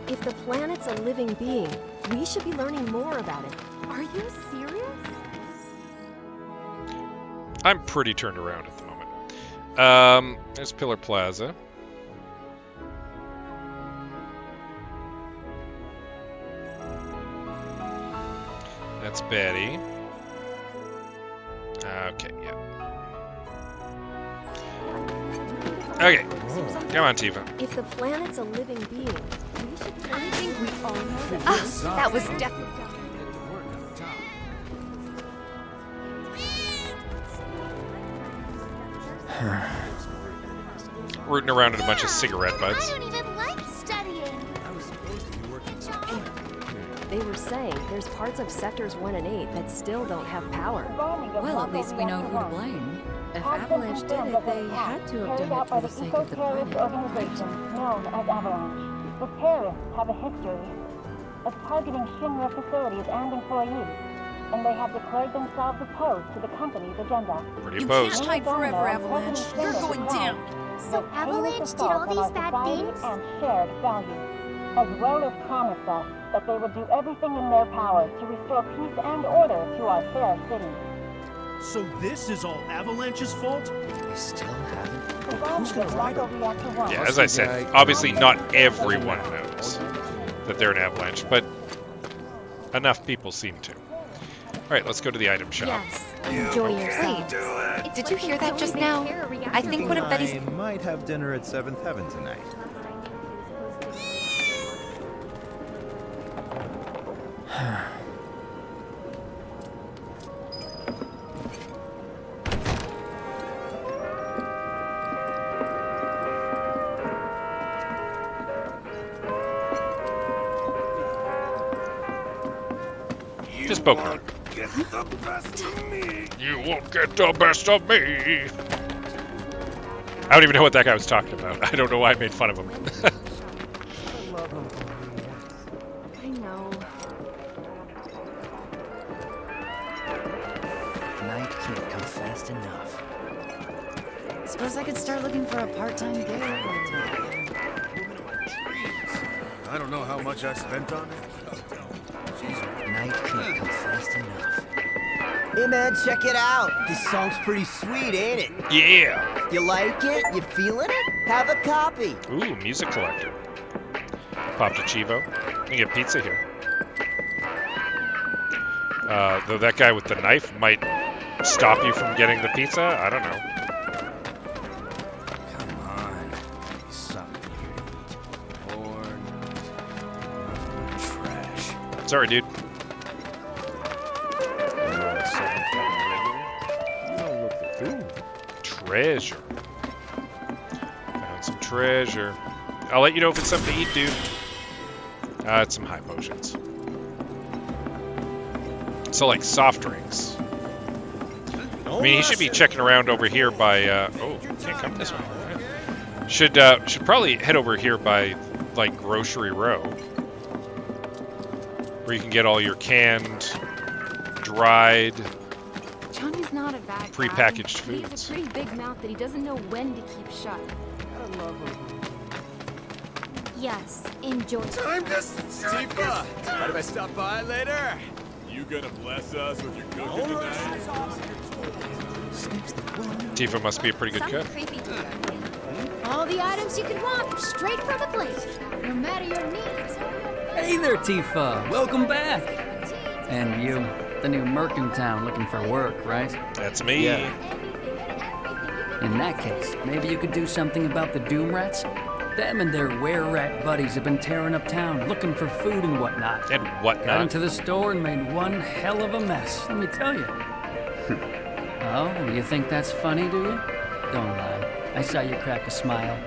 If the planet's a living being, we should be learning more about it. Are you serious? I'm pretty turned around at the moment. There's Pillar Plaza. That's Betty. Okay, yeah. Okay, come on, Tifa. If the planet's a living being, we should be I think we all know that. That was definitely... Rooting around in a bunch of cigarette butts. I don't even like studying. I was supposed to be working so They were saying there's parts of sectors 1 and 8 that still don't have power. Well, at least we know who to blame. If Avalanche did it, they had to have done it for the sake of the planet, right? known as Avalanche. The terrorists have a history of targeting Shinra facilities and employees, and they have declared themselves opposed to the company's agenda. Pretty opposed. You can't hide forever, Avalanche. You're going down. So Avalanche did all these bad things? And shared values, as well as promised us that they would do everything in their power to restore peace and order to our fair city. So this is all Avalanche's fault? We still haven't. Who's going to ride over? Yeah, as I said, obviously not everyone knows that they're an Avalanche, but enough people seem to. Alright, let's go to the item shop. Yes, enjoy yourself. Wait, did you hear that just now? I think one of Betty's... I might have dinner at 7th Heaven tonight. Just poke her. Get the best of me. You won't get the best of me. I don't even know what that guy was talking about. I don't know why I made fun of him. I know. Night can't come fast enough. Suppose I could start looking for a part-time gig. I don't know how much I spent on it. Night can't come fast enough. Hey man, check it out. This song's pretty sweet, ain't it? Yeah. You like it? You feeling it? Have a copy. Ooh, music collector. Popped a Chivo. You can get pizza here. Though that guy with the knife might stop you from getting the pizza. I don't know. Come on. Something here to eat. Corn. Trash. Sorry, dude. Ooh, treasure. Found some treasure. I'll let you know if it's something to eat, dude. It's some high potions. So, like, soft drinks. I mean, he should be checking around over here by, oh, can't come this way. Right. Should probably head over here by, like, Grocery Row. Where you can get all your canned, dried, Johnny's not a bad prepackaged guy. foods. He has a pretty big mouth that he doesn't know when to keep shut. I love him. Yes, enjoy. Time to Tifa, mind if I stop by later? You gonna bless us with your cooking tonight? Tifa must be a pretty good cook. All the items you could want, straight from the plate. No matter your needs. Hey there, Tifa. Welcome back. And you, the new merc in town looking for work, right? That's me. Yeah. In that case, maybe you could do something about the Doom Rats? Them and their were-rat buddies have been tearing up town, looking for food and whatnot. And whatnot? Got into the store and made one hell of a mess, let me tell you. Oh, you think that's funny, do you? Don't lie. I saw you crack a smile.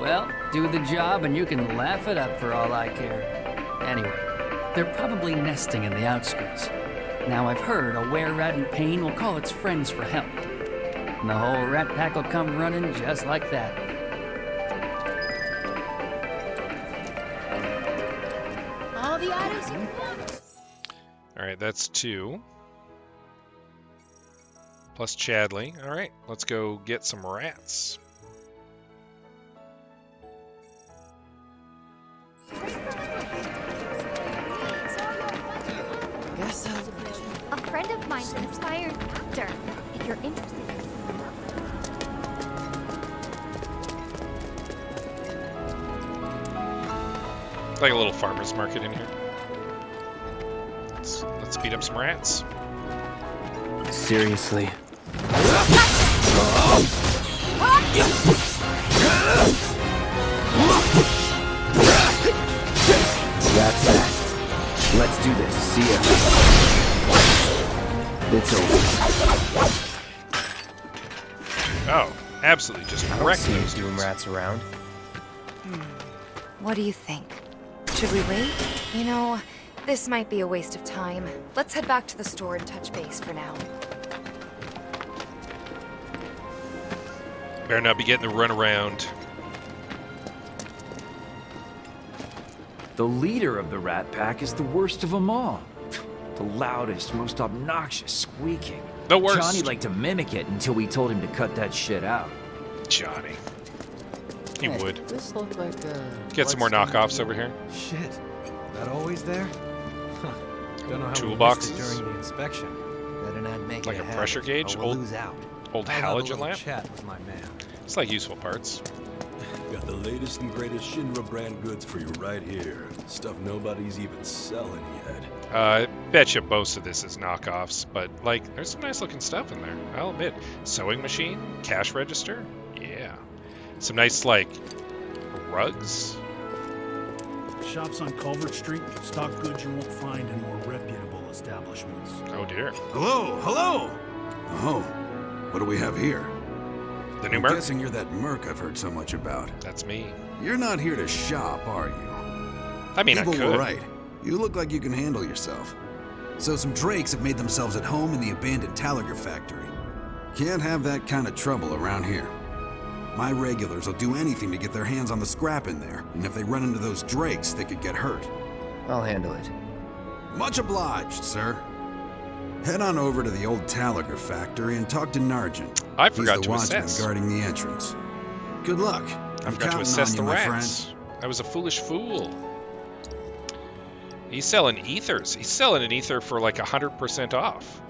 Well, do the job and you can laugh it up for all I care. Anyway, they're probably nesting in the outskirts. Now I've heard a were-rat in pain will call its friends for help. And the whole rat pack will come running just like that. All the items you want. Alright, that's 2. Plus Chadley. Alright, let's go get some rats. A friend of mine's an inspired actor. If you're interested. Like a little farmer's market in here. Let's beat up some rats. Seriously. That's that. Let's do this. See ya. It's over. Oh, absolutely just wrecked those Doom Rats around. What do you think? Should we wait? You know, this might be a waste of time. Let's head back to the store and touch base for now. Better not be getting the runaround. The leader of the Rat Pack is the worst of them all. The loudest, most obnoxious squeaking. The worst. Johnny liked to mimic it until we told him to cut that shit out. Johnny. He would. This looked like Get some more knockoffs over here. Shit. That always there? Huh. Don't know how Toolboxes. we missed it during the inspection. Better not make Like it a habit, pressure gauge? or we'll Old- lose out. Old I'll have a halogen little lamp? chat with my man. It's like useful parts. Got the latest and greatest Shinra brand goods for you right here. Stuff nobody's even selling yet. I bet you most of this is knockoffs, but like, there's some nice looking stuff in there. I'll admit. Sewing machine, cash register, yeah. Some nice like rugs. Shops on Culvert Street stock goods you won't find in more reputable establishments. Oh dear. Hello, hello! Oh, what do we have here? The new I'm merc? guessing you're that merc I've heard so much about. That's me. You're not here to shop, are you? I mean, People I could. were right. You look like you can handle yourself. So some drakes have made themselves at home in the abandoned Talaga factory. Can't have that kind of trouble around here. My regulars will do anything to get their hands on the scrap in there, and if they run into those drakes, they could get hurt. I'll handle it. Much obliged, sir. Head on over to the old Talaga factory and talk to Nargent. I forgot He's the to watchman assess. guarding the entrance. Good luck. I I'm forgot to counting assess on the you, my rats. friend. I was a foolish fool. He's selling ethers. He's selling an ether for like 100% off.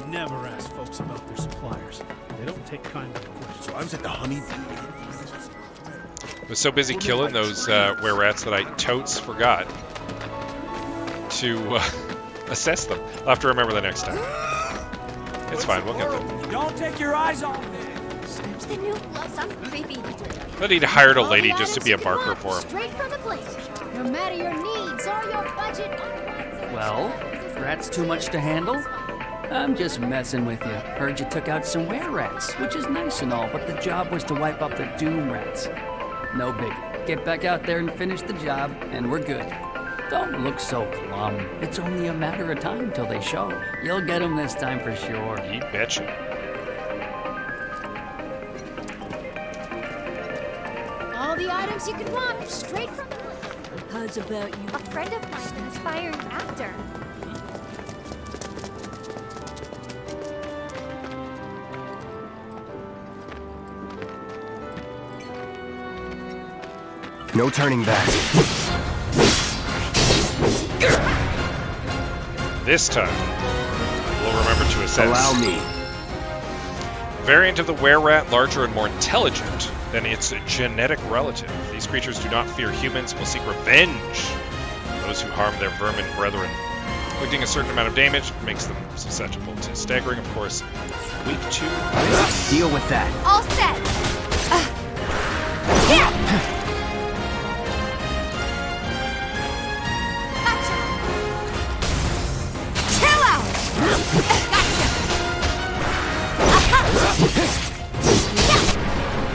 Never ask folks about their suppliers. They don't take kindly to questions. So I was at the Honey I was so busy killing those were-rats that I totes forgot to assess them. I'll have to remember the next time. It's fine, we'll get them. Don't take your eyes off it! The new some creepy. But he'd hired a lady just to be a marker for him. Straight from the plate. No matter your needs or your budget. Well, rats too much to handle? I'm just messing with you. Heard you took out some were-rats, which is nice and all, but the job was to wipe up the doom rats. No biggie. Get back out there and finish the job, and we're good. Don't look so glum. It's only a matter of time till they show. You'll get them this time for sure. You betcha. All the items you could want, straight from the plate. How's about you? A friend of mine's an inspiring actor. No turning back. This time, we'll remember to assess. Allow me. Variant of the were-rat, larger and more intelligent than its genetic relative. These creatures do not fear humans and will seek revenge on those who harm their vermin brethren. Inflicting a certain amount of damage makes them susceptible to staggering, of course. Weak to... Deal with that. All set. Yeah.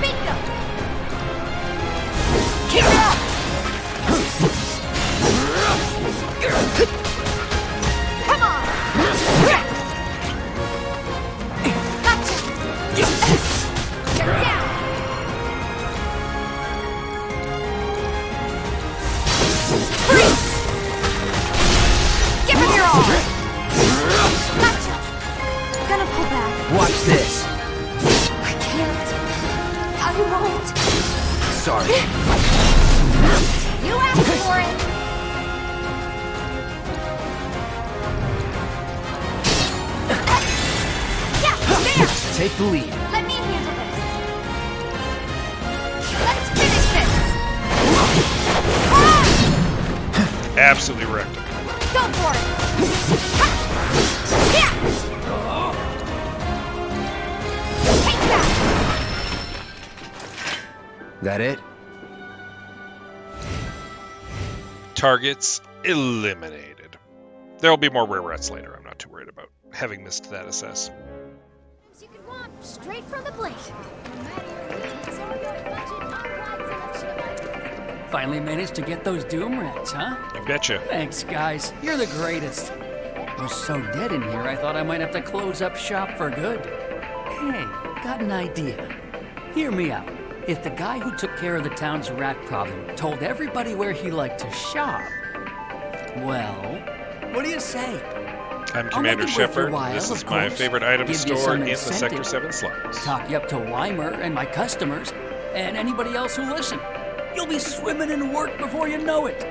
Bingo! Keep it up! Come on! Gotcha! Get down! Freeze! Give him your all! Gotcha! Gonna pull back. Watch this. I can't. I won't. Sorry. You asked for it! Yeah, there! Take the lead. Let me handle this. Let's finish this! Absolutely wrecked him. Go for it! Yeah! Take that! That it? Targets eliminated. There'll be more were-rats later. I'm not too worried about having missed that assess. You can want straight from the plate. No matter your needs or your budget, our wide selection of items. Finally managed to get those doom rats, huh? You betcha. Thanks, guys. You're the greatest. It was so dead in here, I thought I might have to close up shop for good. Hey, got an idea. Hear me out. If the guy who took care of the town's rat problem told everybody where he liked to shop, well, what do you say? I'm Commander Shepard. This is my favorite item Give you store some in the incentive. Sector 7 slums. Talk you up to Weimer and my customers, and anybody else who listen. You'll be swimming in work before you know it.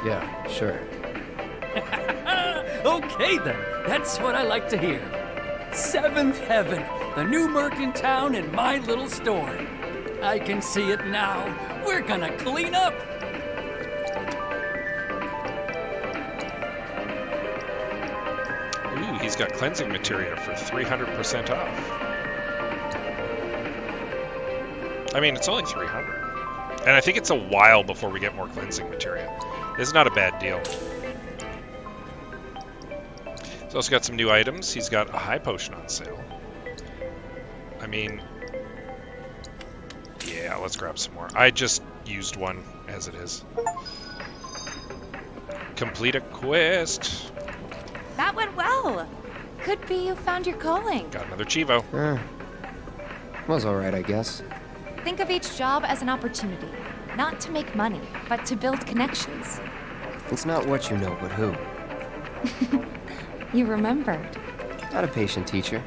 Yeah, sure. Okay then, that's what I like to hear. Seventh Heaven, the new merc in town and my little store. I can see it now. We're gonna clean up. Ooh, he's got cleansing materia for 300% off. I mean, it's only 300. And I think it's a while before we get more cleansing materia. This is not a bad deal. He's also got some new items. He's got a high potion on sale. I mean, yeah, let's grab some more. I just used one as it is. Complete a quest. That went well. Could be you found your calling. Got another Chivo. Was alright, I guess. Think of each job as an opportunity. Not to make money, but to build connections. It's not what you know, but who. You remembered. Not a patient teacher.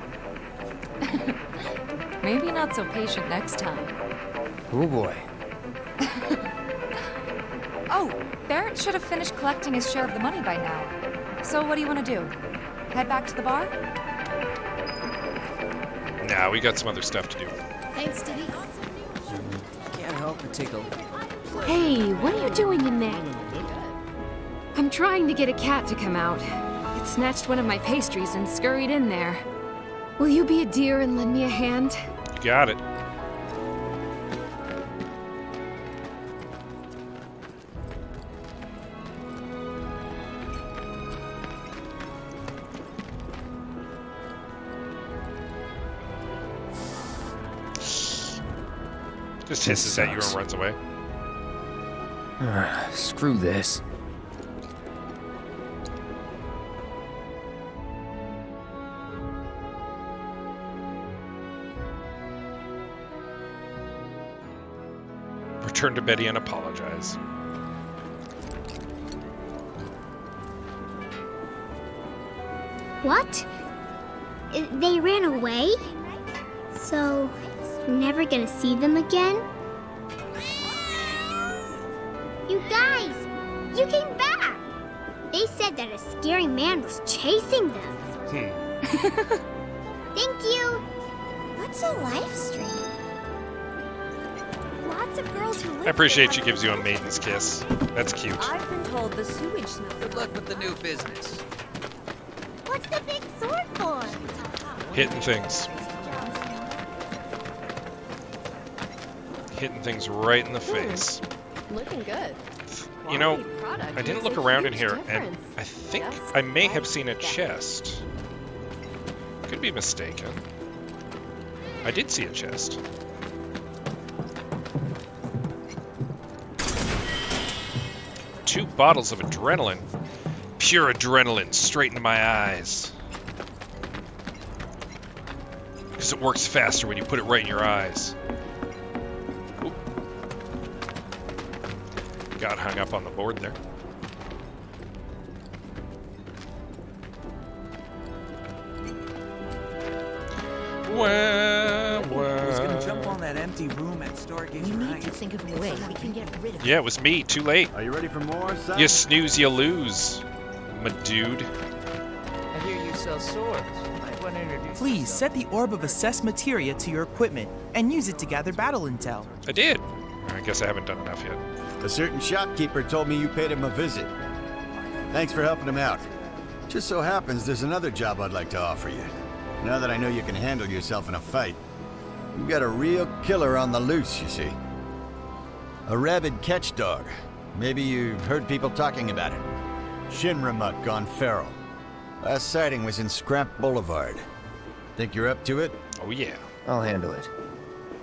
Maybe not so patient next time. Oh boy. Oh, Barrett should have finished collecting his share of the money by now. So what do you want to do? Head back to the bar? Nah, we got some other stuff to do. Thanks to these. Can't help but take a look. Hey, what are you doing in there? I'm trying to get a cat to come out. It snatched one of my pastries and scurried in there. Will you be a dear and lend me a hand? You got it. Just hisses at you and runs away. Screw this. Return to Betty and apologize. What? They ran away? So, we're never gonna see them again? You guys! You came back! They said that a scary man was chasing them. Thank you! What's a live stream? Lots of girls who live I appreciate she gives you a maiden's kiss. That's cute. I've been told the sewage smells. Good luck with the new business. What's the big sword for? Hitting things. Hitting things right in the face. Looking good. You know, Product I didn't makes look a around in huge here, and difference. I think Just I may have seen a chest. Could be mistaken. I did see a chest. Two bottles of adrenaline. Pure adrenaline straight into my eyes. Because it works faster when you put it right in your eyes. Oop. Got hung up on the board there. Who's gonna jump on that empty room at Stargate We tonight? need to think of a way we can get rid of Yeah, it was me. Too late. Are you ready for more, son? You snooze, you lose, my dude. I hear you sell swords. Might want to introduce Please yourself. set the orb of assess materia to your equipment and use it to gather battle intel. I did. I guess I haven't done enough yet. A certain shopkeeper told me you paid him a visit. Thanks for helping him out. Just so happens there's another job I'd like to offer you. Now that I know you can handle yourself in a fight, you've got a real killer on the loose, you see. A rabid catch dog. Maybe you've heard people talking about it. Shinramuk gone feral. Last sighting was in Scrap Boulevard. Think you're up to it? Oh yeah. I'll handle it.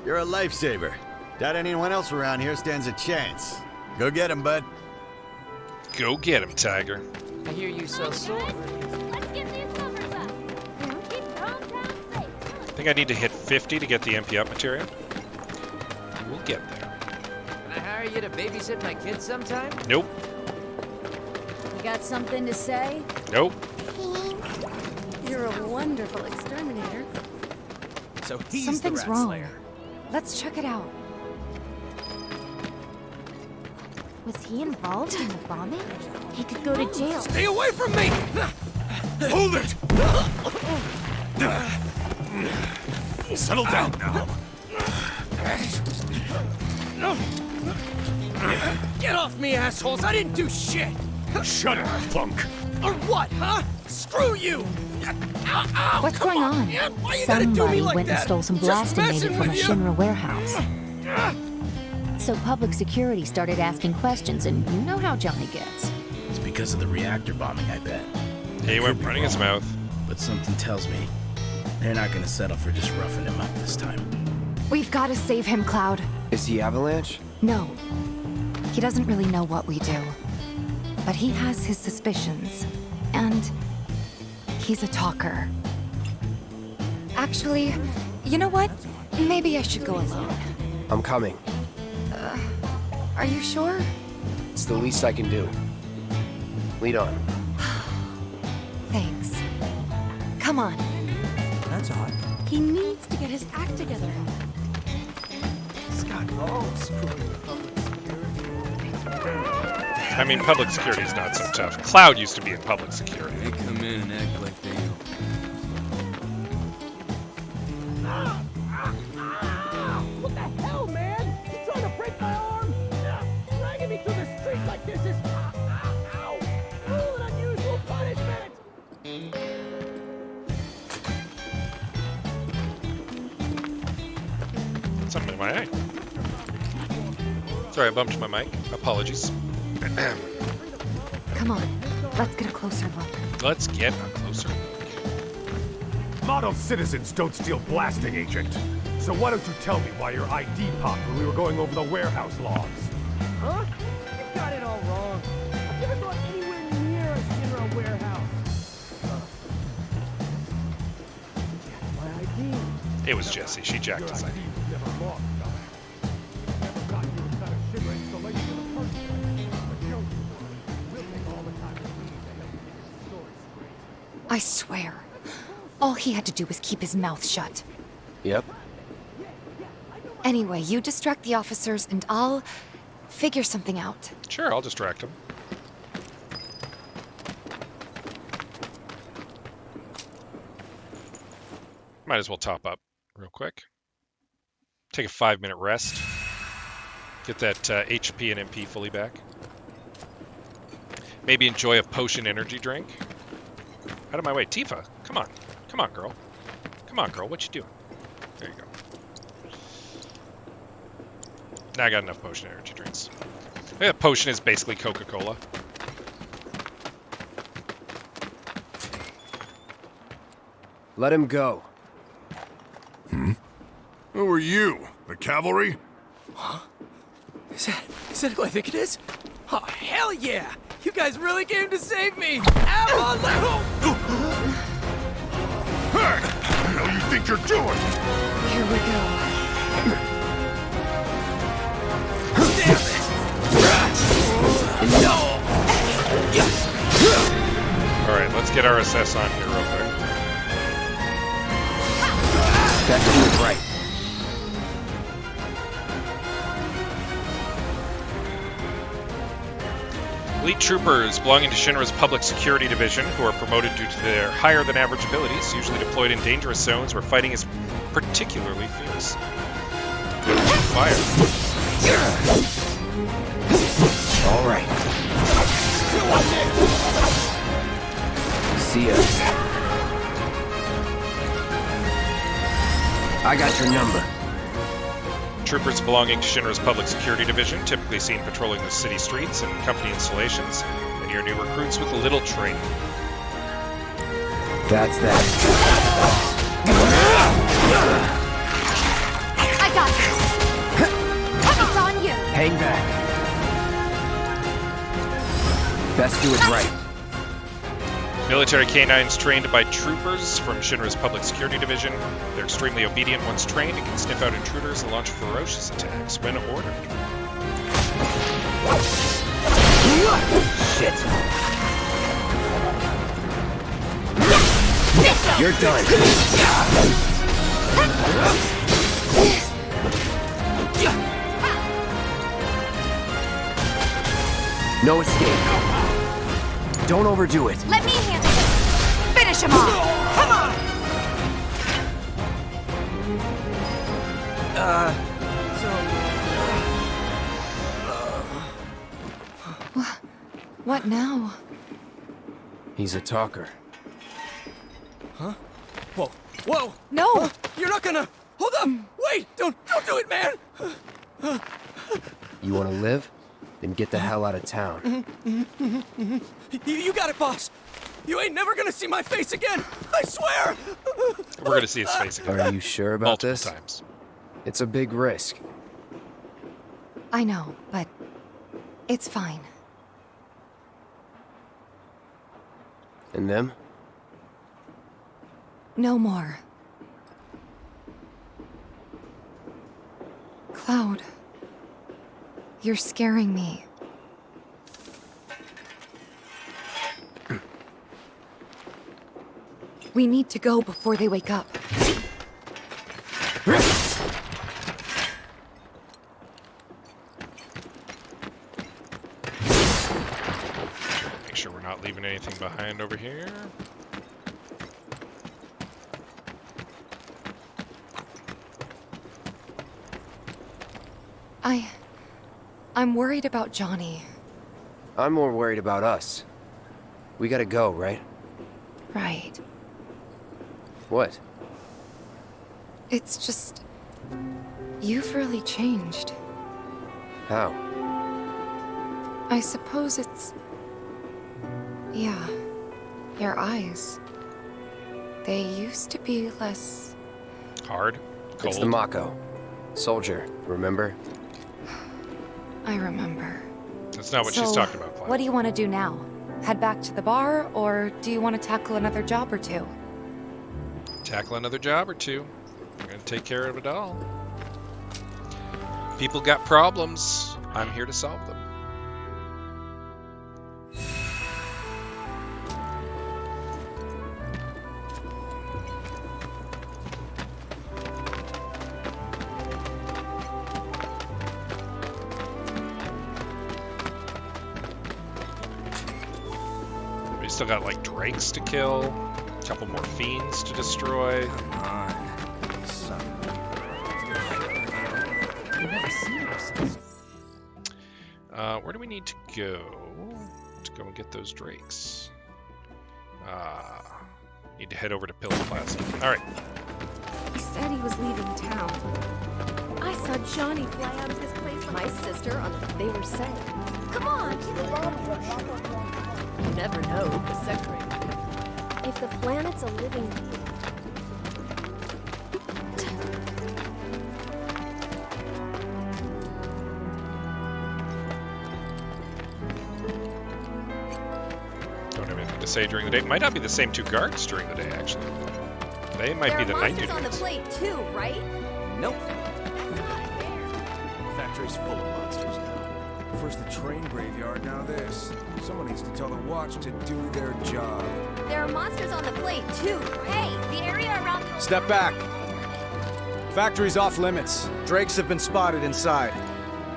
You're a lifesaver. Doubt anyone else around here stands a chance. Go get him, bud. Go get him, Tiger. I hear you sell swords. Let's get these numbers up. Keep your hometown safe. I think I need to hit 50 to get the MP up material. We'll get there. Can I hire you to babysit my kids sometime? Nope. You got something to say? Nope. You're a wonderful exterminator. So he's Something's the rat wrong. slayer. Let's check it out. Was he involved in the bombing? He could go to jail. Stay away from me! Hold it! Settle down now. Get off me, assholes! I didn't do shit! Shut up, punk. Or what, huh? Screw you! Ow, ow, What's come going on, on? man. Why you gotta do Somebody me like went and that? stole some Just blasting messing native from a with you. Shinra warehouse. So public security started asking questions, and you know how Johnny gets. It's because of the reactor bombing, I bet. He went running his mouth. But something tells me they're not gonna settle for just roughing him up this time. We've got to save him, Cloud. Is he Avalanche? No. He doesn't really know what we do. But he has his suspicions. And he's a talker. Actually, you know what? Maybe I should go alone. I'm coming. Are you sure? It's the least I can do. Lead on. Thanks. Come on. That's odd. He needs to get his act together. Scott, screw I mean, public security is not so tough. Cloud used to be in public security. They come in and act like they know. What the hell, man? You trying to break my arm? Dragging me through the street like this is... Ow! Cruel and unusual punishment! Something in my eye. Sorry, I bumped my mic. Apologies. Come on. Let's get a closer look. Let's get a closer look. Model citizens don't steal blasting, Agent. So why don't you tell me why your ID popped when we were going over the warehouse logs? Huh? You got it all wrong. I've never gone anywhere near a Shinra warehouse. Jacked my ID. It was Jesse. She jacked his ID. Never lost, dumbass. Never thought you were kind of Shinra installation in the first place. But show you. We'll take all the time we need to help you get your story straight. I swear, all he had to do was keep his mouth shut. Yep. Anyway, you distract the officers and I'll figure something out. Sure, I'll distract him. Might as well top up real quick. Take a 5-minute rest. Get that HP and MP fully back. Maybe enjoy a potion energy drink. Out of my way. Tifa, come on. Come on, girl. Come on, girl. What you doing? There you go. Now I got enough potion energy drinks. Yeah, potion is basically Coca-Cola. Let him go. Who are you? The cavalry? Huh? Is that who I think it is? Oh, hell yeah! You guys really came to save me! Ow! Hey! What the hell you think you're doing? Here we go. Alright, let's get RSS on here real quick. That feels right. Elite troopers belonging to Shinra's Public Security Division, who are promoted due to their higher-than-average abilities, usually deployed in dangerous zones where fighting is particularly fierce. Fire. All right. See ya. I got your number. Troopers belonging to Shinra's Public Security Division, typically seen patrolling the city streets and company installations, and your new recruits with little training. That's that. I got this. It's on you. Hang back. Best do it right. Military canines trained by troopers from Shinra's Public Security Division. They're extremely obedient once trained and can sniff out intruders and launch ferocious attacks when ordered. Shit. You're done. No escape. Don't overdo it. Let me handle it. Finish him off. Come on. What now? He's a talker. Huh? Whoa! Whoa! No! You're not gonna... Hold up! Wait! Don't do it, man! You want to live? Then get the hell out of town. You got it, boss! You ain't never gonna see my face again! I swear! We're gonna see his face again. Are you sure about Multiple this? times. It's a big risk. I know, but it's fine. And them? No more. Cloud, you're scaring me. We need to go before they wake up. Make sure we're not leaving anything behind over here. I'm worried about Johnny. I'm more worried about us. We gotta go, right? Right. What? It's just... You've really changed. How? I suppose it's... Yeah. Your eyes. They used to be less... Hard? It's the Mako. Soldier, remember? I remember. That's not what she's talking about, Clyde. What do you want to do now? Head back to the bar, or do you want to tackle another job or two? Tackle another job or two. We're going to take care of it all. People got problems. I'm here to solve them. We still got like drakes to kill, a couple more fiends to destroy. Come on. Son. We've never seen her since. Where do we need to go and get those drakes? Need to head over to Pillar Plaza. All right. He said he was leaving town. I saw Johnny fly out of his place. My sister on the... They were saying. Come on! You never know the secret. If the planet's a living being... Don't have anything to say during the day. Might not be the same two guards during the day, actually. They might be the night There are monsters on the duties. plate too, right? Nope. The factory's full of monsters now. First the train graveyard, now this. Someone needs to tell the watch to do their job. There are monsters on the plate too. Hey, the area around... Step back. Factory's off limits. Drakes have been spotted inside.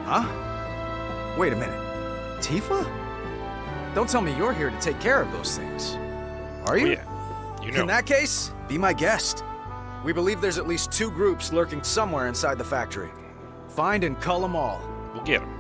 Huh? Wait a minute. Tifa? Don't tell me you're here to take care of those things. Are you? Yeah. You know. In that case, be my guest. We believe there's at least 2 groups lurking somewhere inside the factory. Find and cull them all. We'll get them.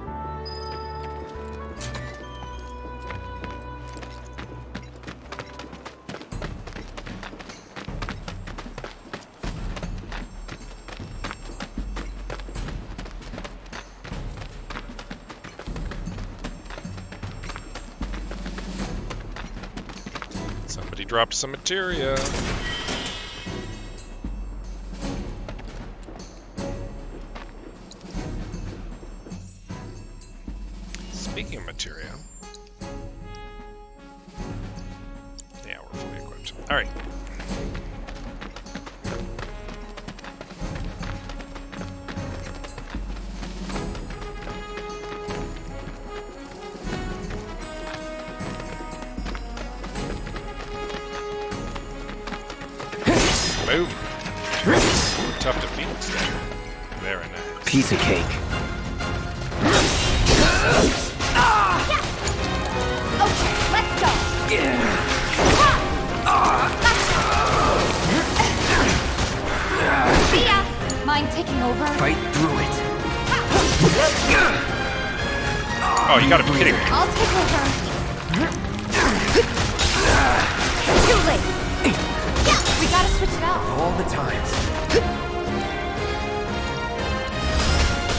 Somebody dropped some materia. Speaking of materia. Yeah, we're fully equipped. Alright. Boom. Tough defeats there. Very nice. Piece of cake. Okay, let's go! See ya! Mind taking over? Fight through it. Oh, you gotta be kidding me. I'll take over. Too late! We gotta switch it up. All the times.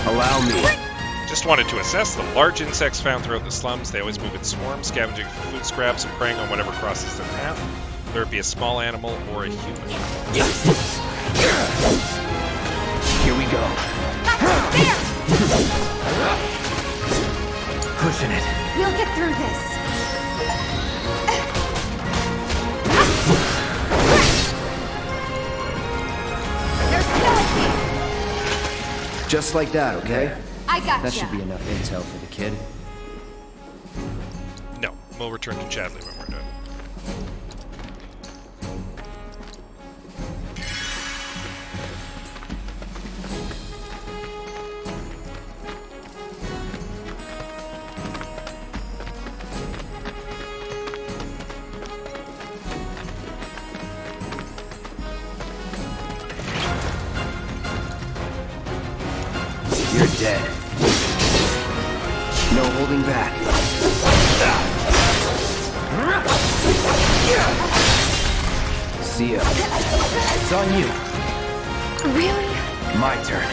Allow me. Just wanted to assess the large insects found throughout the slums. They always move in swarms, scavenging for food scraps and preying on whatever crosses their path, whether it be a small animal or a human. Here we go. There! Pushing it. We'll get through this. There's skeleton! Just like that, okay? I gotcha. That should be enough intel for the kid. No, we'll return to Chadley when we're done. You're dead. No holding back. See ya. It's on you. Really? My turn.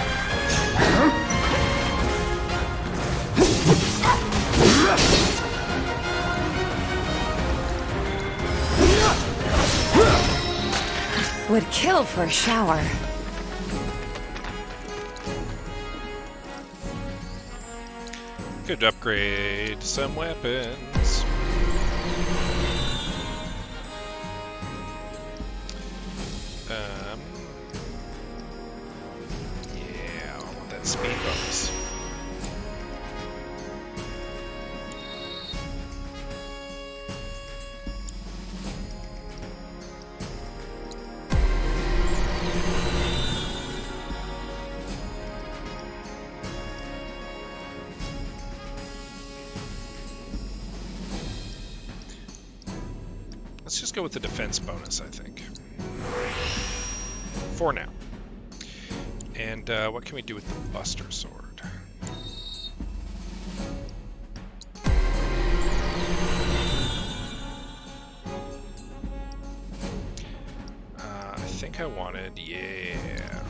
Would kill for a shower. Could upgrade some weapons. Yeah, I want that speed bonus. Let's just go with the defense bonus, I think. For now. And what can we do with the Buster Sword? I think I wanted, yeah.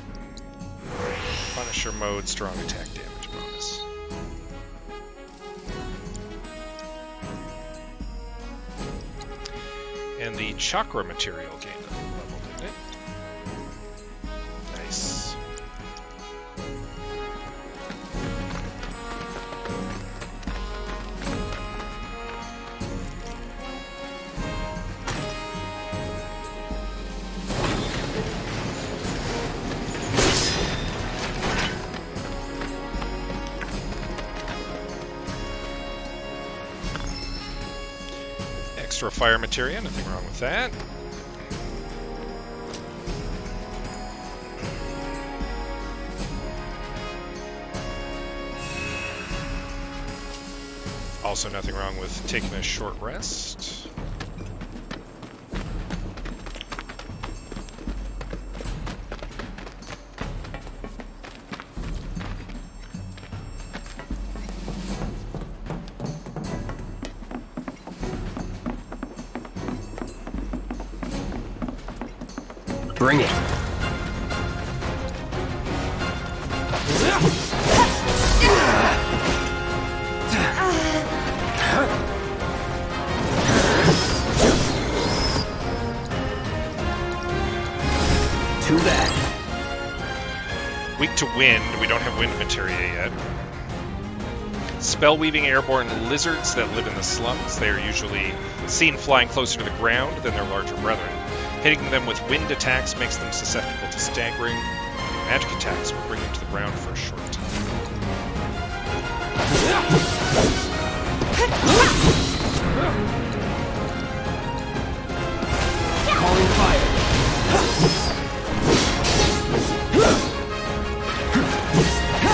Punisher mode, strong attack damage bonus. And the chakra material gained a level, didn't it? Nice. Extra fire materia, nothing wrong with that. Also nothing wrong with taking a short rest. Bring it. Too bad. Weak to wind. We don't have wind materia yet. Spell-weaving airborne lizards that live in the slums. They are usually seen flying closer to the ground than their larger brethren. Hitting them with wind attacks makes them susceptible to staggering. Magic attacks will bring them to the ground for a short time. Calling fire.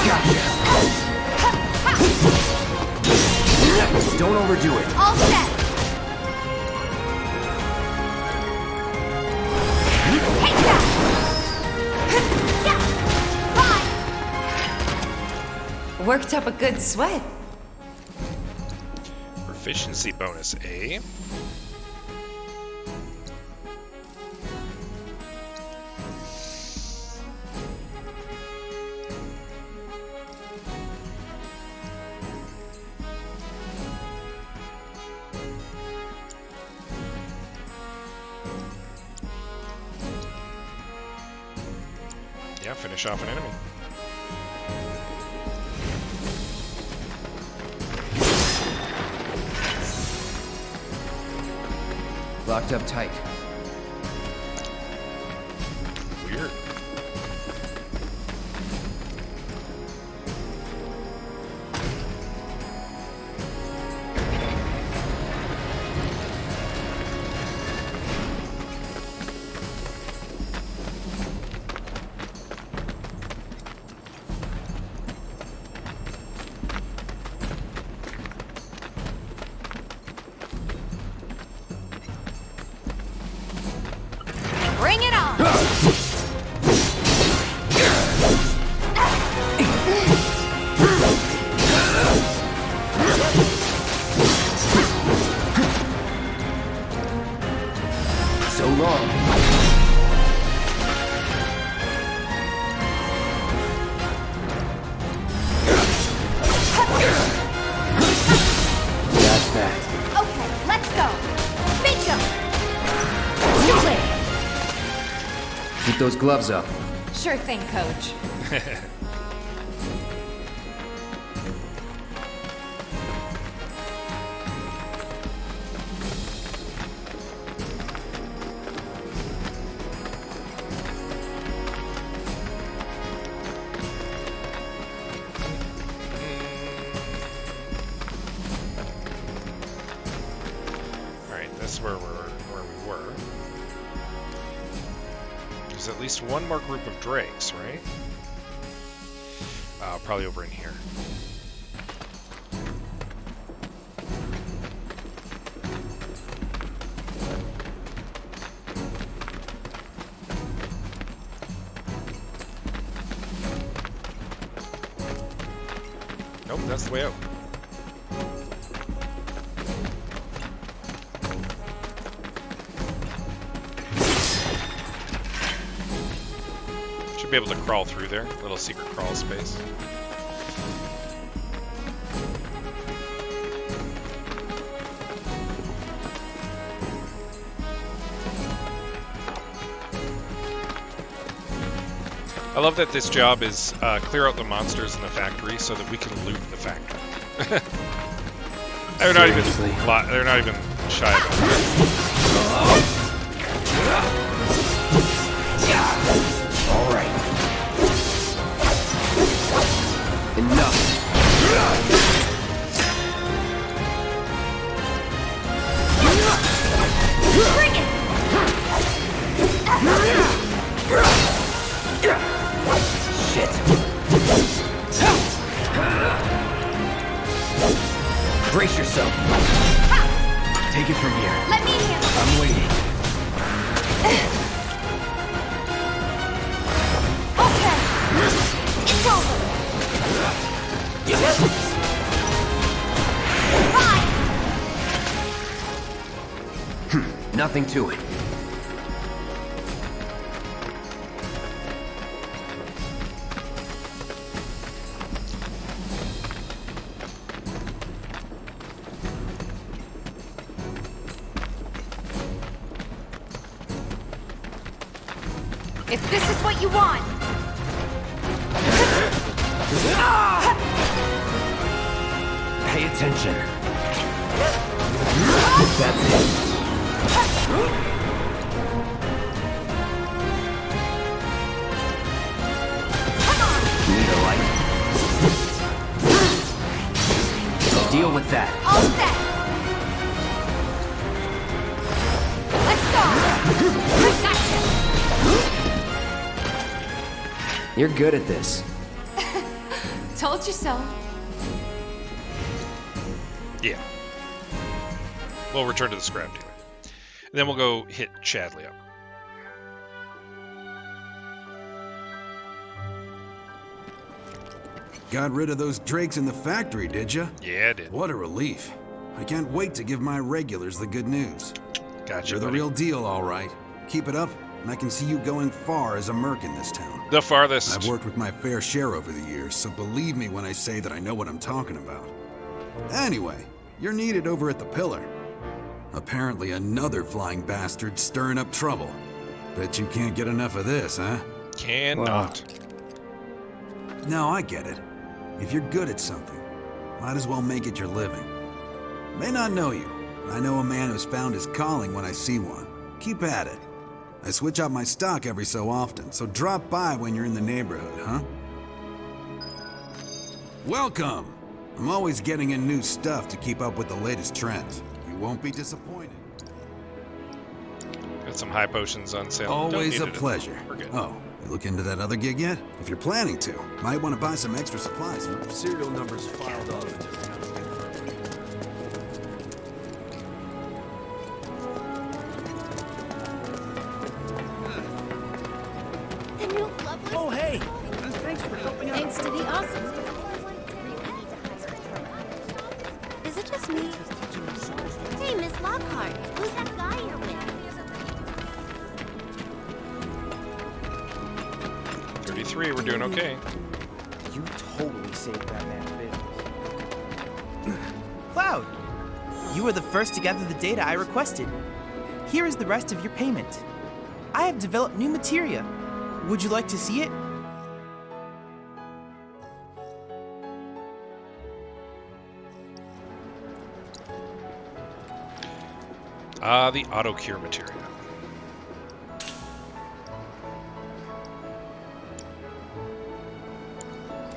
Gotcha. Don't overdo it. All set. Worked up a good sweat. Proficiency bonus A. Yeah, finish off an enemy. Locked up tight. Weird. Bring it on! So long. That's that. Okay, let's go! Bingo! Too late! Keep those gloves up. Sure thing, Coach. where we were. There's at least one more group of drakes, right? Probably over in here. Nope, that's the way out. Should be able to crawl through there. Little secret crawl space. I love that this job is clear out the monsters in the factory so that we can loot the factory. they're not even shy about it. All right. Enough. Bring it! Shit. Brace yourself. Take it from here. Let me handle it. I'm waiting. Okay. It's over. Bye. Nothing to it. If this is what you want. Pay attention. That's it. Need a light? Deal with that. All set. Let's go. I gotcha. You're good at this. Told you so. Yeah. We'll return to the scrap dealer. And then we'll go hit Chadley up. Got rid of those drakes in the factory, did ya? Yeah, I did. What a relief. I can't wait to give my regulars the good news. Gotcha, You're the buddy. real deal, all right. Keep it up, and I can see you going far as a merc in this town. The farthest. I've worked with my fair share over the years, so believe me when I say that I know what I'm talking about. Anyway, you're needed over at the Pillar. Apparently another flying bastard stirring up trouble. Bet you can't get enough of this, huh? Cannot. No, I get it. If you're good at something, might as well make it your living. May not know you, but I know a man who's found his calling when I see one. Keep at it. I switch out my stock every so often, so drop by when you're in the neighborhood, huh? Welcome! I'm always getting in new stuff to keep up with the latest trends. You won't be disappointed. Got some high potions on sale. Don't Always need a it. pleasure. We're good. Oh, you look into that other gig yet? If you're planning to, might want to buy some extra supplies. Serial numbers filed off. The new Loveless. Oh, hey! Thanks for helping out. Thanks to the awesome. Is it just me? Hey, Miss Lockhart, who's that guy you're with? 33, we're doing okay. You totally saved that man's business. Cloud, you were the first to gather the data I requested. Here is the rest of your payment. I have developed new materia. Would you like to see it? The auto cure materia.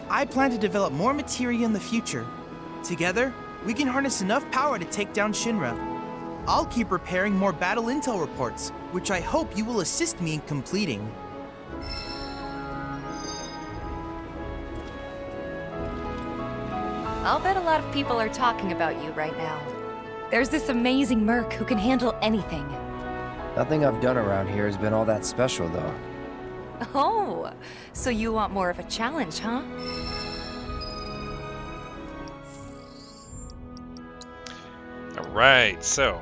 I plan to develop more materia in the future. Together, we can harness enough power to take down Shinra. I'll keep preparing more battle intel reports, which I hope you will assist me in completing. I'll bet a lot of people are talking about you right now. There's this amazing merc who can handle anything. Nothing I've done around here has been all that special, though. Oh, so you want more of a challenge, huh? Alright, so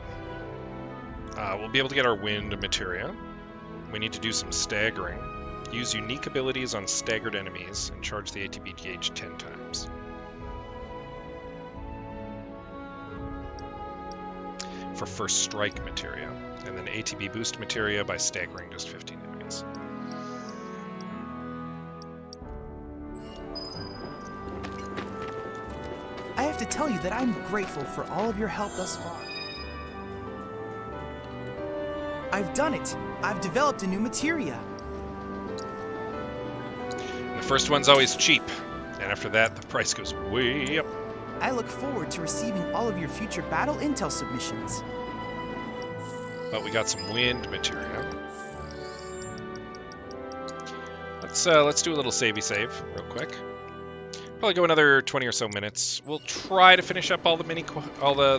we'll be able to get our wind materia. We need to do some staggering. Use unique abilities on staggered enemies and charge the ATB gauge 10 times. For first strike materia, and then ATB boost materia by staggering just 15 enemies. I have to tell you that I'm grateful for all of your help thus far. I've done it! I've developed a new materia. And the first one's always cheap, and after that the price goes way up. I look forward to receiving all of your future battle intel submissions. But we got some wind materia. Let's do a little savey save real quick. Probably go another 20 or so minutes. We'll try to finish up all the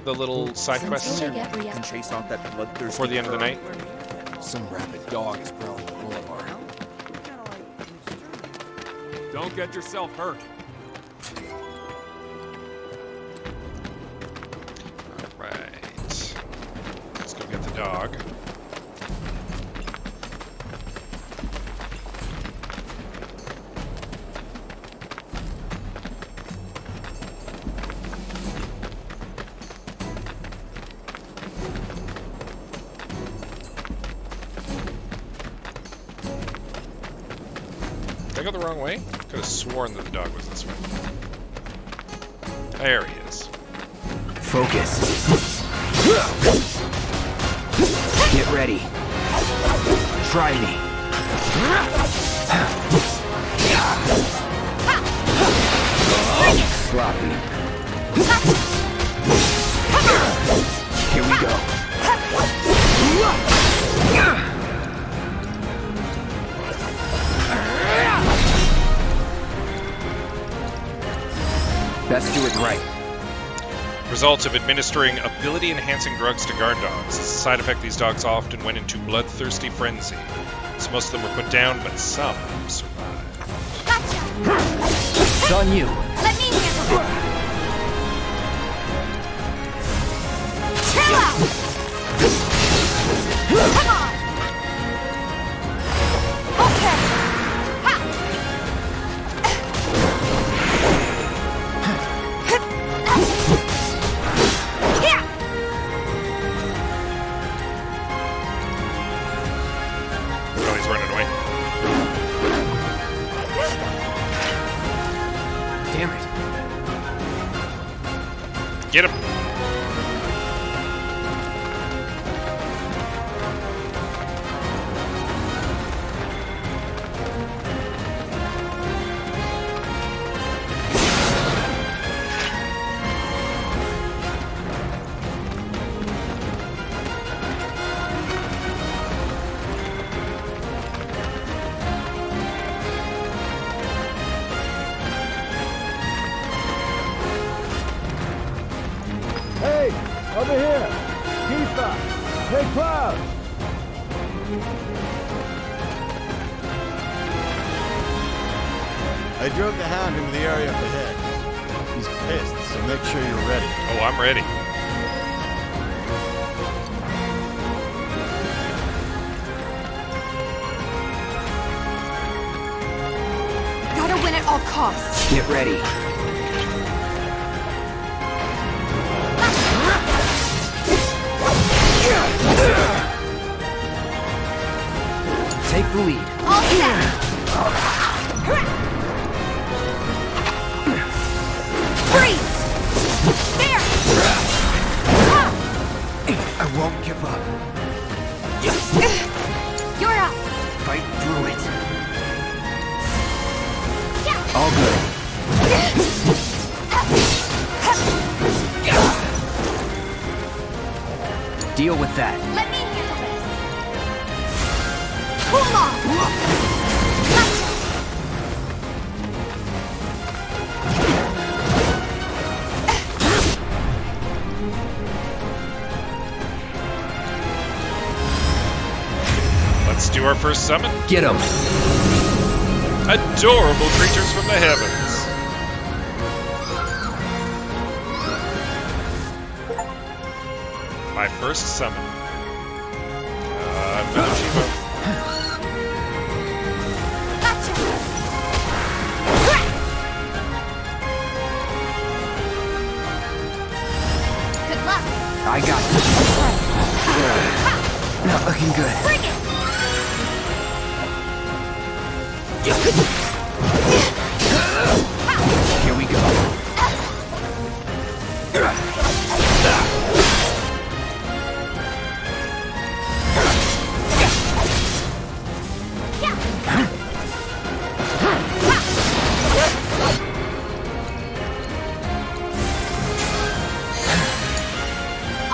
the little side quests here And chase off that bloodthirsty before the end of the night. Some rabid dog is prowling the boulevard. Don't get yourself hurt. Alright. Let's go get the dog. Did I go the wrong way? Could have sworn that the dog was this way. There he is. Focus. Get ready. Try me. Sloppy. Here we go. Best do it right. Results of administering ability-enhancing drugs to guard dogs. As a side effect, these dogs often went into bloodthirsty frenzy. So most of them were put down, but some survived. It's on you. Let me handle it. Chill out. Come on. Okay. Ha. Oh, he's running away. Damn it. Get him. Hey, over here! Tifa! Hey, Cloud! I drove the Hound into the area up ahead. He's pissed, so make sure you're ready. Oh, I'm ready. Gotta win at all costs. Get ready. Take the lead. All set. Freeze. There. I won't give up. You're up. Fight through it. All good. Deal with that. Let me handle this. Cool off. Let's do our first summon. Get him. Adorable creatures from the heavens. My first summon. Another Chivo. Good luck. I got this. Not looking good. Bring it. Here we go.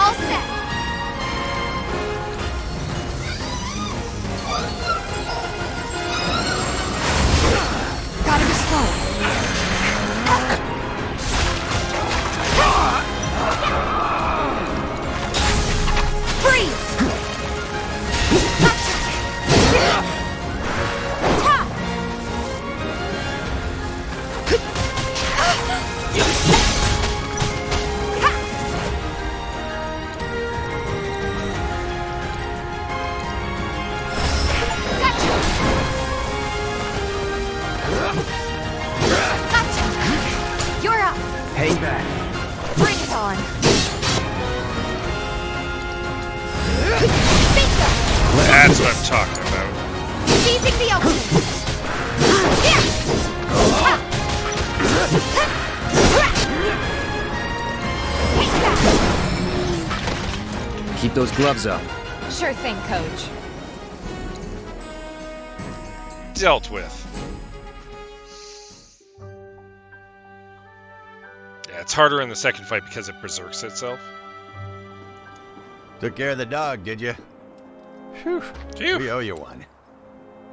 All set. Gotta be slow. Freeze. You're up. Hang back. Bring it on. That's what I'm talking about. Seizing the opening. Keep those gloves up. Sure thing, Coach. Dealt with. Yeah, it's harder in the second fight because it berserks itself. Took care of the dog, did you? Phew. Phew. We owe you one.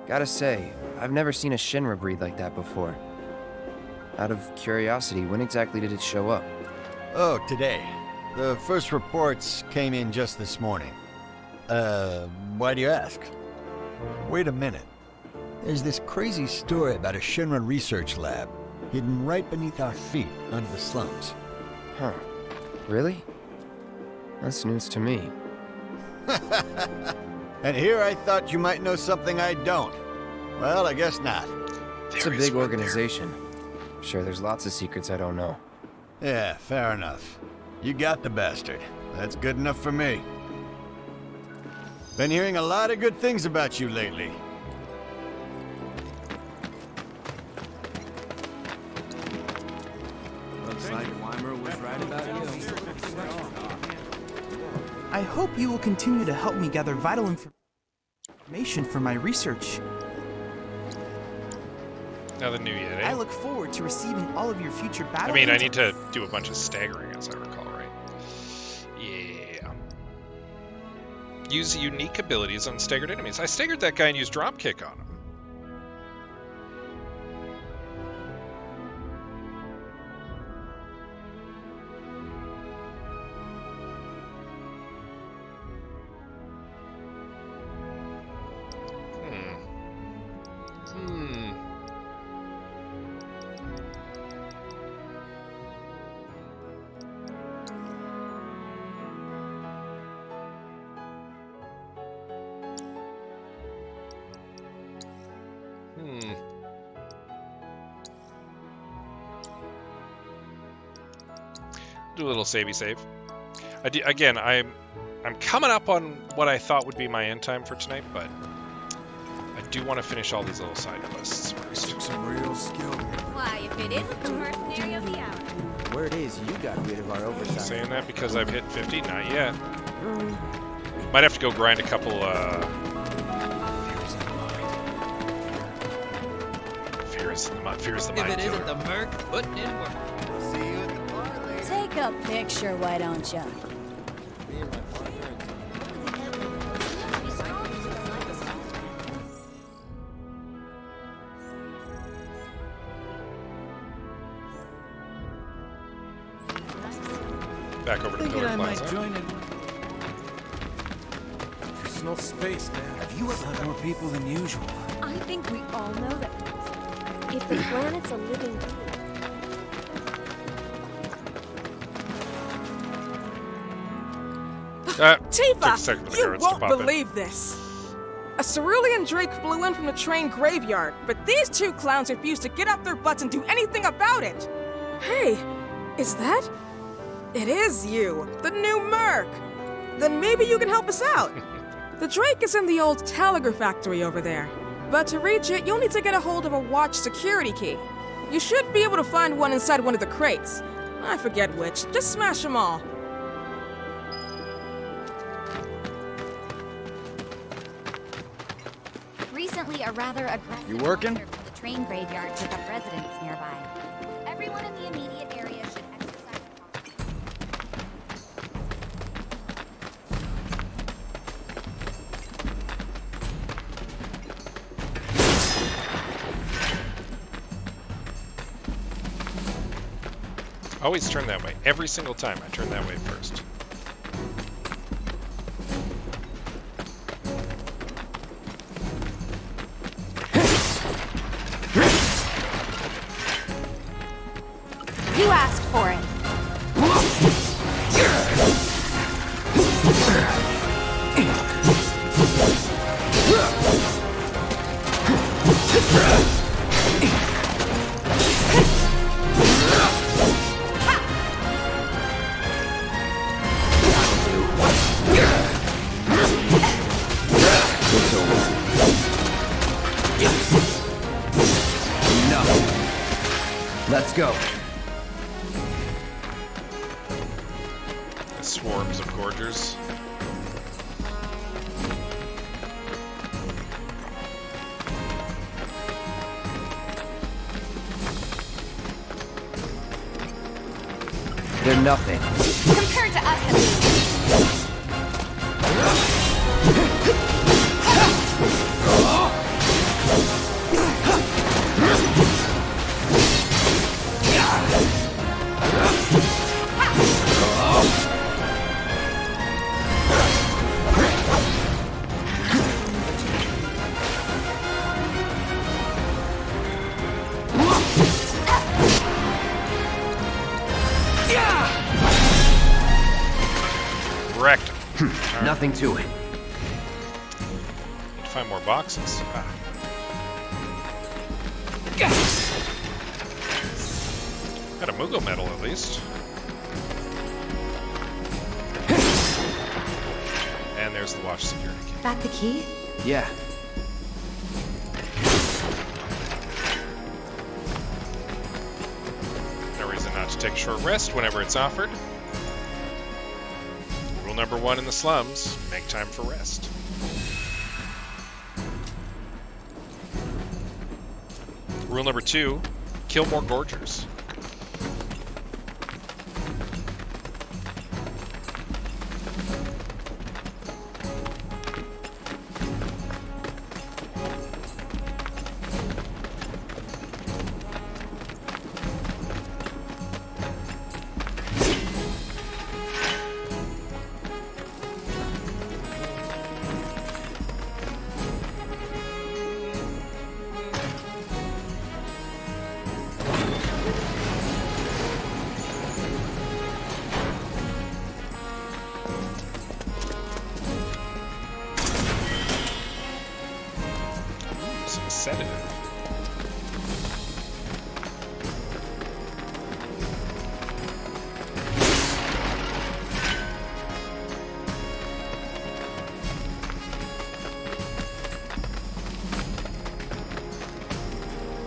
Gotta say, I've never seen a Shinra breed like that before. Out of curiosity, when exactly did it show up? Oh, today. The first reports came in just this morning. Why do you ask? Wait a minute. There's this crazy story about a Shinra research lab hidden right beneath our feet under the slums. Huh. Really? That's news to me. And here I thought you might know something I don't. Well, I guess not. It's a big organization. I'm sure there's lots of secrets I don't know. Yeah, fair enough. You got the bastard. That's good enough for me. Been hearing a lot of good things about you lately. Looks like Weimer was right about you. I hope you will continue to help me gather vital information for my research. Nothing new yet, eh? I look forward to receiving all of your future battle. I mean, I need to do a bunch of staggering, as I recall, right? Yeah. Use unique abilities on staggered enemies. I staggered that guy and used dropkick on him. Do a little savey save. Again, I'm coming up on what I thought would be my end time for tonight, but I do want to finish all these little side quests first. Some real skill. Why, if it isn't the mercenary of the hour. Word is you got rid of our oversight. Saying that because I've hit 50? Not yet. Might have to go grind a couple, Fears the mind. If it isn't the Merc, putting in work. Take a picture, why don't you? Back over to Thinking Pillar I might Plaza. join it. Personal space, man. Have you a lot more people than usual? I think we all know that. If the planet's a living being, Took a second for Tifa, the you guards to won't pop in. believe this. A cerulean drake flew in from the train graveyard, but these two clowns refused to get off their butts and do anything about it. Hey, is that? It is you, the new Merc. Then maybe you can help us out. The drake is in the old telegraph factory over there. But to reach it, you'll need to get a hold of a watch security key. You should be able to find one inside one of the crates. I forget which. Just smash them all. Recently, a rather aggressive You working? monster from the train graveyard took up residence nearby. Everyone in the immediate area should exercise Always turn that way. Every single time I turn that way first. You asked for it. Let's go. Swarms of gorgers. They're nothing. Compared to us, at least. Wrecked. Nothing to it. Need to find more boxes. Got a Mugo medal at least. And there's the watch security key. That the key? Yeah. No reason not to take a short rest whenever it's offered. Rule number 1 in the slums, make time for rest. Rule number 2, kill more gorgers. Some sedative.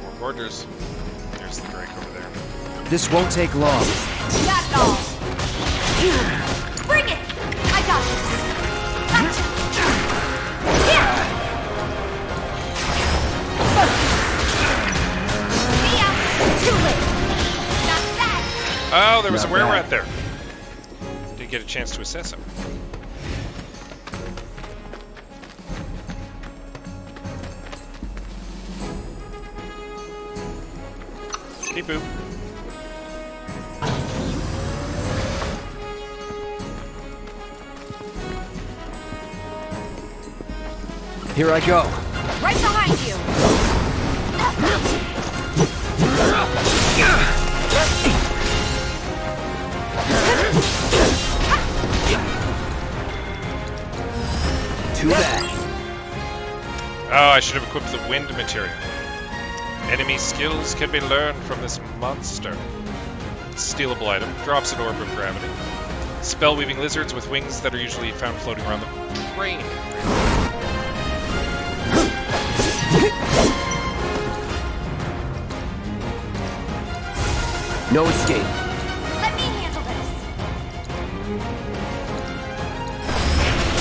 More gorgers. There's the Drake over there. This won't take long. Not at all. Bring it! I got this. Too late. Not bad. Oh, there was Not a were-rat bad. there. Didn't get a chance to assess him. Beep boop. Here I go. Right behind you! Too bad. Oh, I should have equipped the wind material. Enemy skills can be learned from this monster. Stealable item. Drops an orb of gravity. Spell-weaving lizards with wings that are usually found floating around the train. No escape. Let me handle this.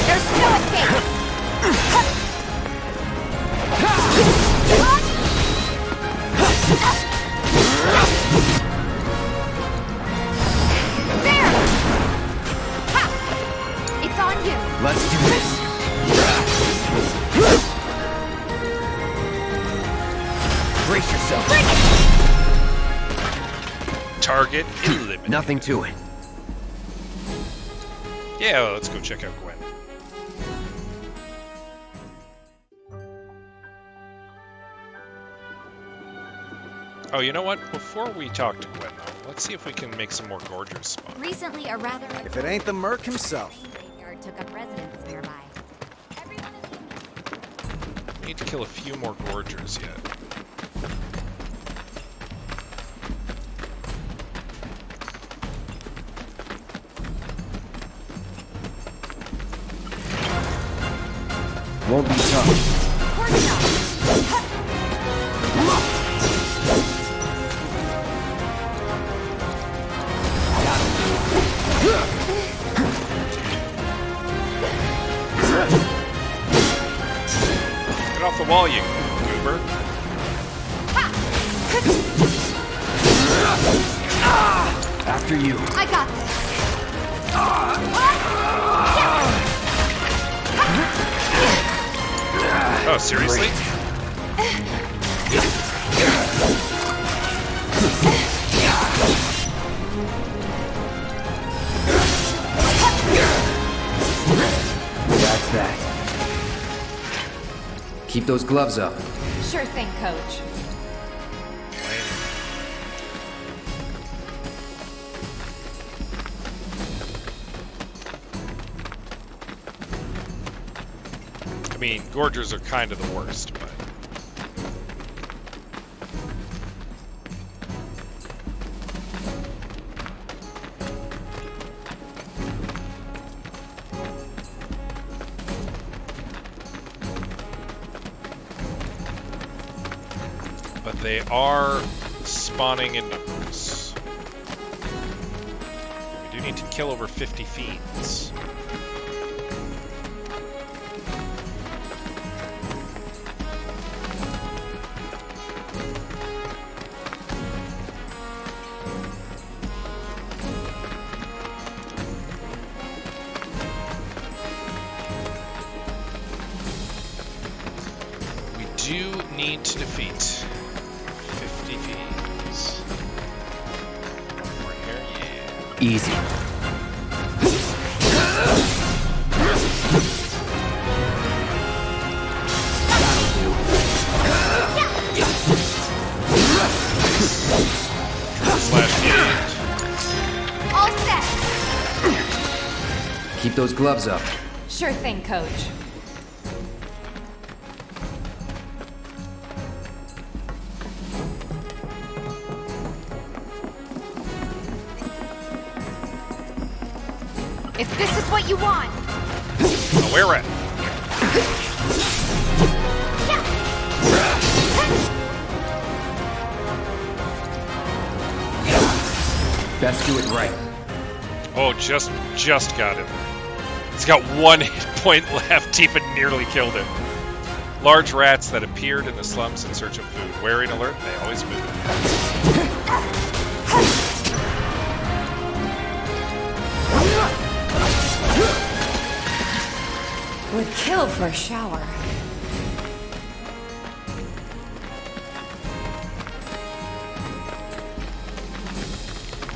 There's no escape. There! Ha! It's on you. Let's do this. Brace yourself. Bring it! Target eliminated. Nothing to it. Yeah, well, let's go check out Gwen. Oh, you know what? Before we talk to Gwen, though, let's see if we can make some more gorgers spawn. Recently, a rather If it ain't the Merc himself. graveyard took up residence nearby. We need to kill a few more gorgers yet. Won't be tough. Get off the wall, you goober. After you. I got this. Oh, seriously? That's that. Keep those gloves up. Sure thing, Coach. I mean, gorgers are kind of the worst, but... But they are spawning in numbers. We do need to kill over 50 fiends. We do need to defeat 50 fiends. We're here, yeah. Easy. Slash fiend. All set. Keep those gloves up. Sure thing, Coach. If this is what you want. Oh, we're at. Best do it right. Oh, just got him. He's got one hit point left. Tifa nearly killed him. Large rats that appeared in the slums in search of food. Wearing alert, they always move. Would kill for a shower.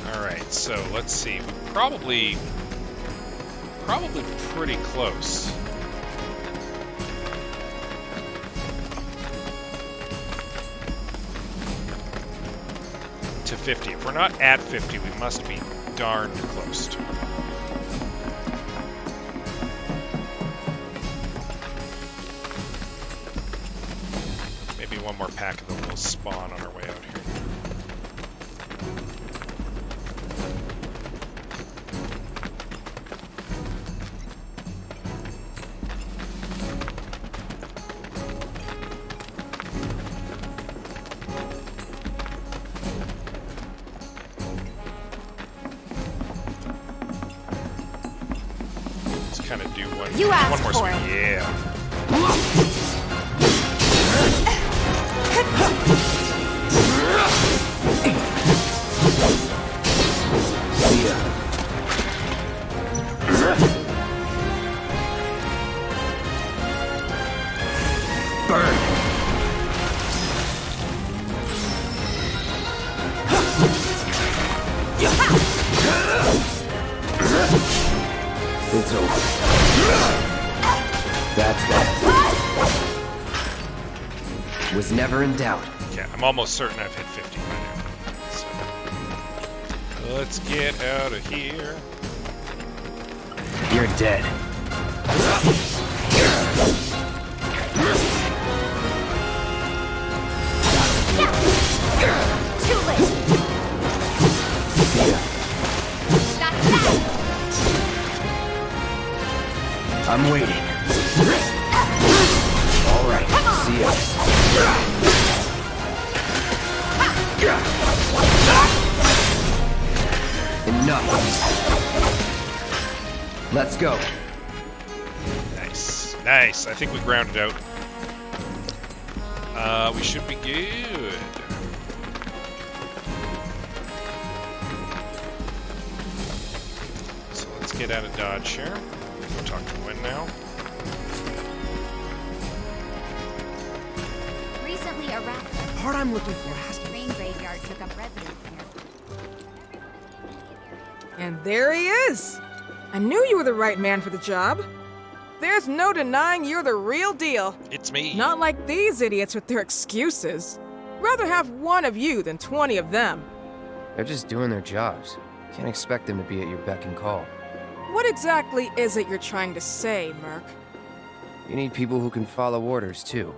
Alright, so let's see. Probably pretty close. 50. If we're not at 50, we must be darned close to it. Maybe one more pack of them will spawn on our way out here. You asked one more for swing. it. Yeah. Burn. It's over. That's that. Was never in doubt. Yeah, I'm almost certain I've hit 50 by now. So, let's get out of here. You're dead. Too late. See ya. That's that. I'm waiting. All right. See ya. Enough. Let's go. Nice. Nice. I think we grounded out. We should be good. So let's get out of Dodge here. We'll talk to Gwen now. Recently, a rat. The part I'm looking for has to be. Train graveyard took up residence here. And there he is! I knew you were the right man for the job. There's no denying you're the real deal. It's me. Not like these idiots with their excuses. Rather have one of you than 20 of them. They're just doing their jobs. Can't expect them to be at your beck and call. What exactly is it you're trying to say, Merc? You need people who can follow orders, too.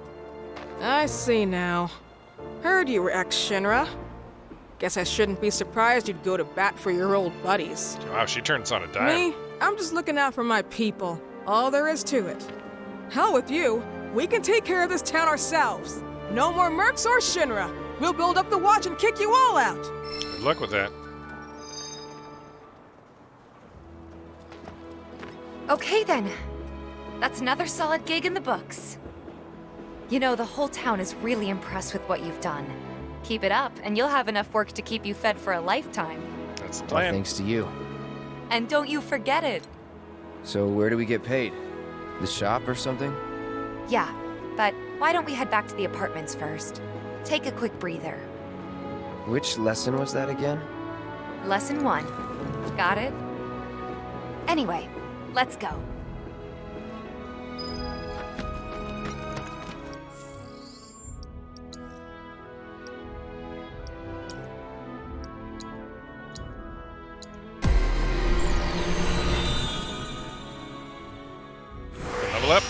I see now. Heard you were ex-Shinra. Guess I shouldn't be surprised you'd go to bat for your old buddies. Wow, she turns on a dime. Me? I'm just looking out for my people. All there is to it. Hell with you. We can take care of this town ourselves. No more mercs or Shinra. We'll build up the watch and kick you all out. Good luck with that. Okay then. That's another solid gig in the books. You know, the whole town is really impressed with what you've done. Keep it up, and you'll have enough work to keep you fed for a lifetime. That's the All plan. thanks to you. And don't you forget it. So where do we get paid? The shop or something? Yeah, but why don't we head back to the apartments first? Take a quick breather. Which lesson was that again? Lesson 1. Got it? Anyway, let's go. Level up.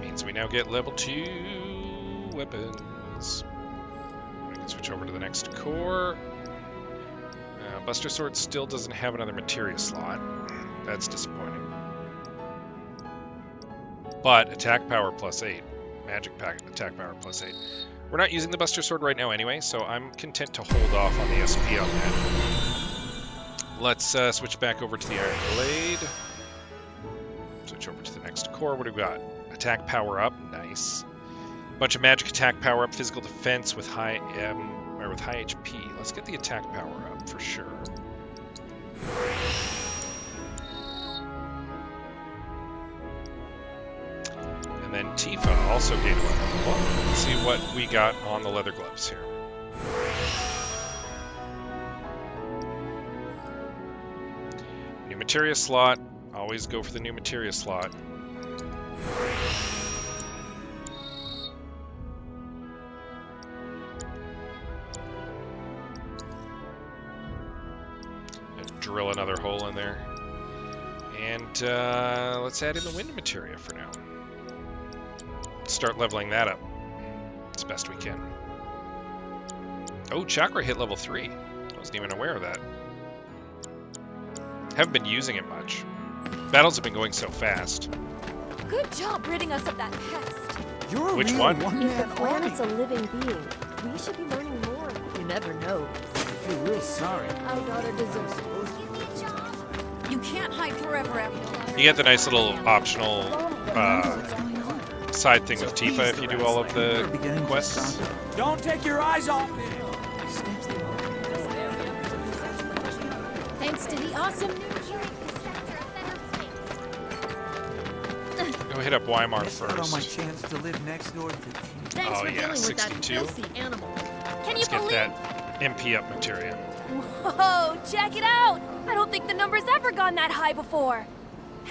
Means we now get level 2 weapons. We can switch over to the next core. Buster Sword still doesn't have another materia slot. That's disappointing. But attack power +8. Magic attack power +8. We're not using the Buster Sword right now anyway, so I'm content to hold off on the SP on that. Let's switch back over to the Iron Blade. Switch over to the next core. What do we got? Attack power up. Nice. Bunch of magic attack power up. Physical defense with high with high HP. Let's get the attack power up for sure. And then Tifa also gained one level. Let's see what we got on the leather gloves here. New materia slot. Always go for the new materia slot. drill another hole in there. And let's add in the wind materia for now. Start leveling that up as best we can. Oh, chakra hit level 3. I wasn't even aware of that. Haven't been using it much. Battles have been going so fast. Good job ridding us of that pest. You're a Which real one? If the one-man planet's army. a living being, we should be learning more. You never know. I feel real sorry. Our daughter deserves it. You can't hide forever after. You get the nice little optional side thing with Tifa if you do all of the quests. Don't take your eyes off me. Thanks to the awesome new Go hit up Weimar Missed out on my first. chance to live next door to Thanks Oh for yeah, dealing with that 62. filthy animal. Can you Let's get believe? that MP up materia. Whoa, check it out! I don't think the number's ever gone that high before.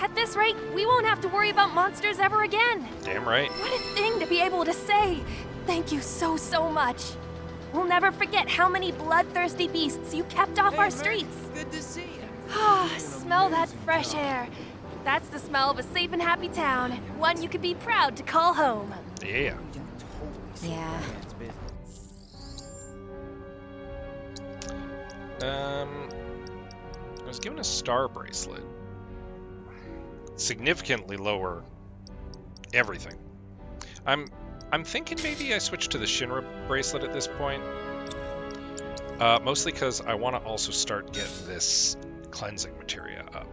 At this rate, we won't have to worry about monsters ever again. Damn right. What a thing to be able to say. Thank you so, so much. We'll never forget how many bloodthirsty beasts you kept off our streets. Good to see you. Ah, smell that fresh air. That's the smell of a safe and happy town. One you could be proud to call home. Yeah. Yeah. I was given a star bracelet. Significantly lower everything. I'm thinking maybe I switch to the Shinra bracelet at this point. Mostly because I want to also start getting this cleansing materia up.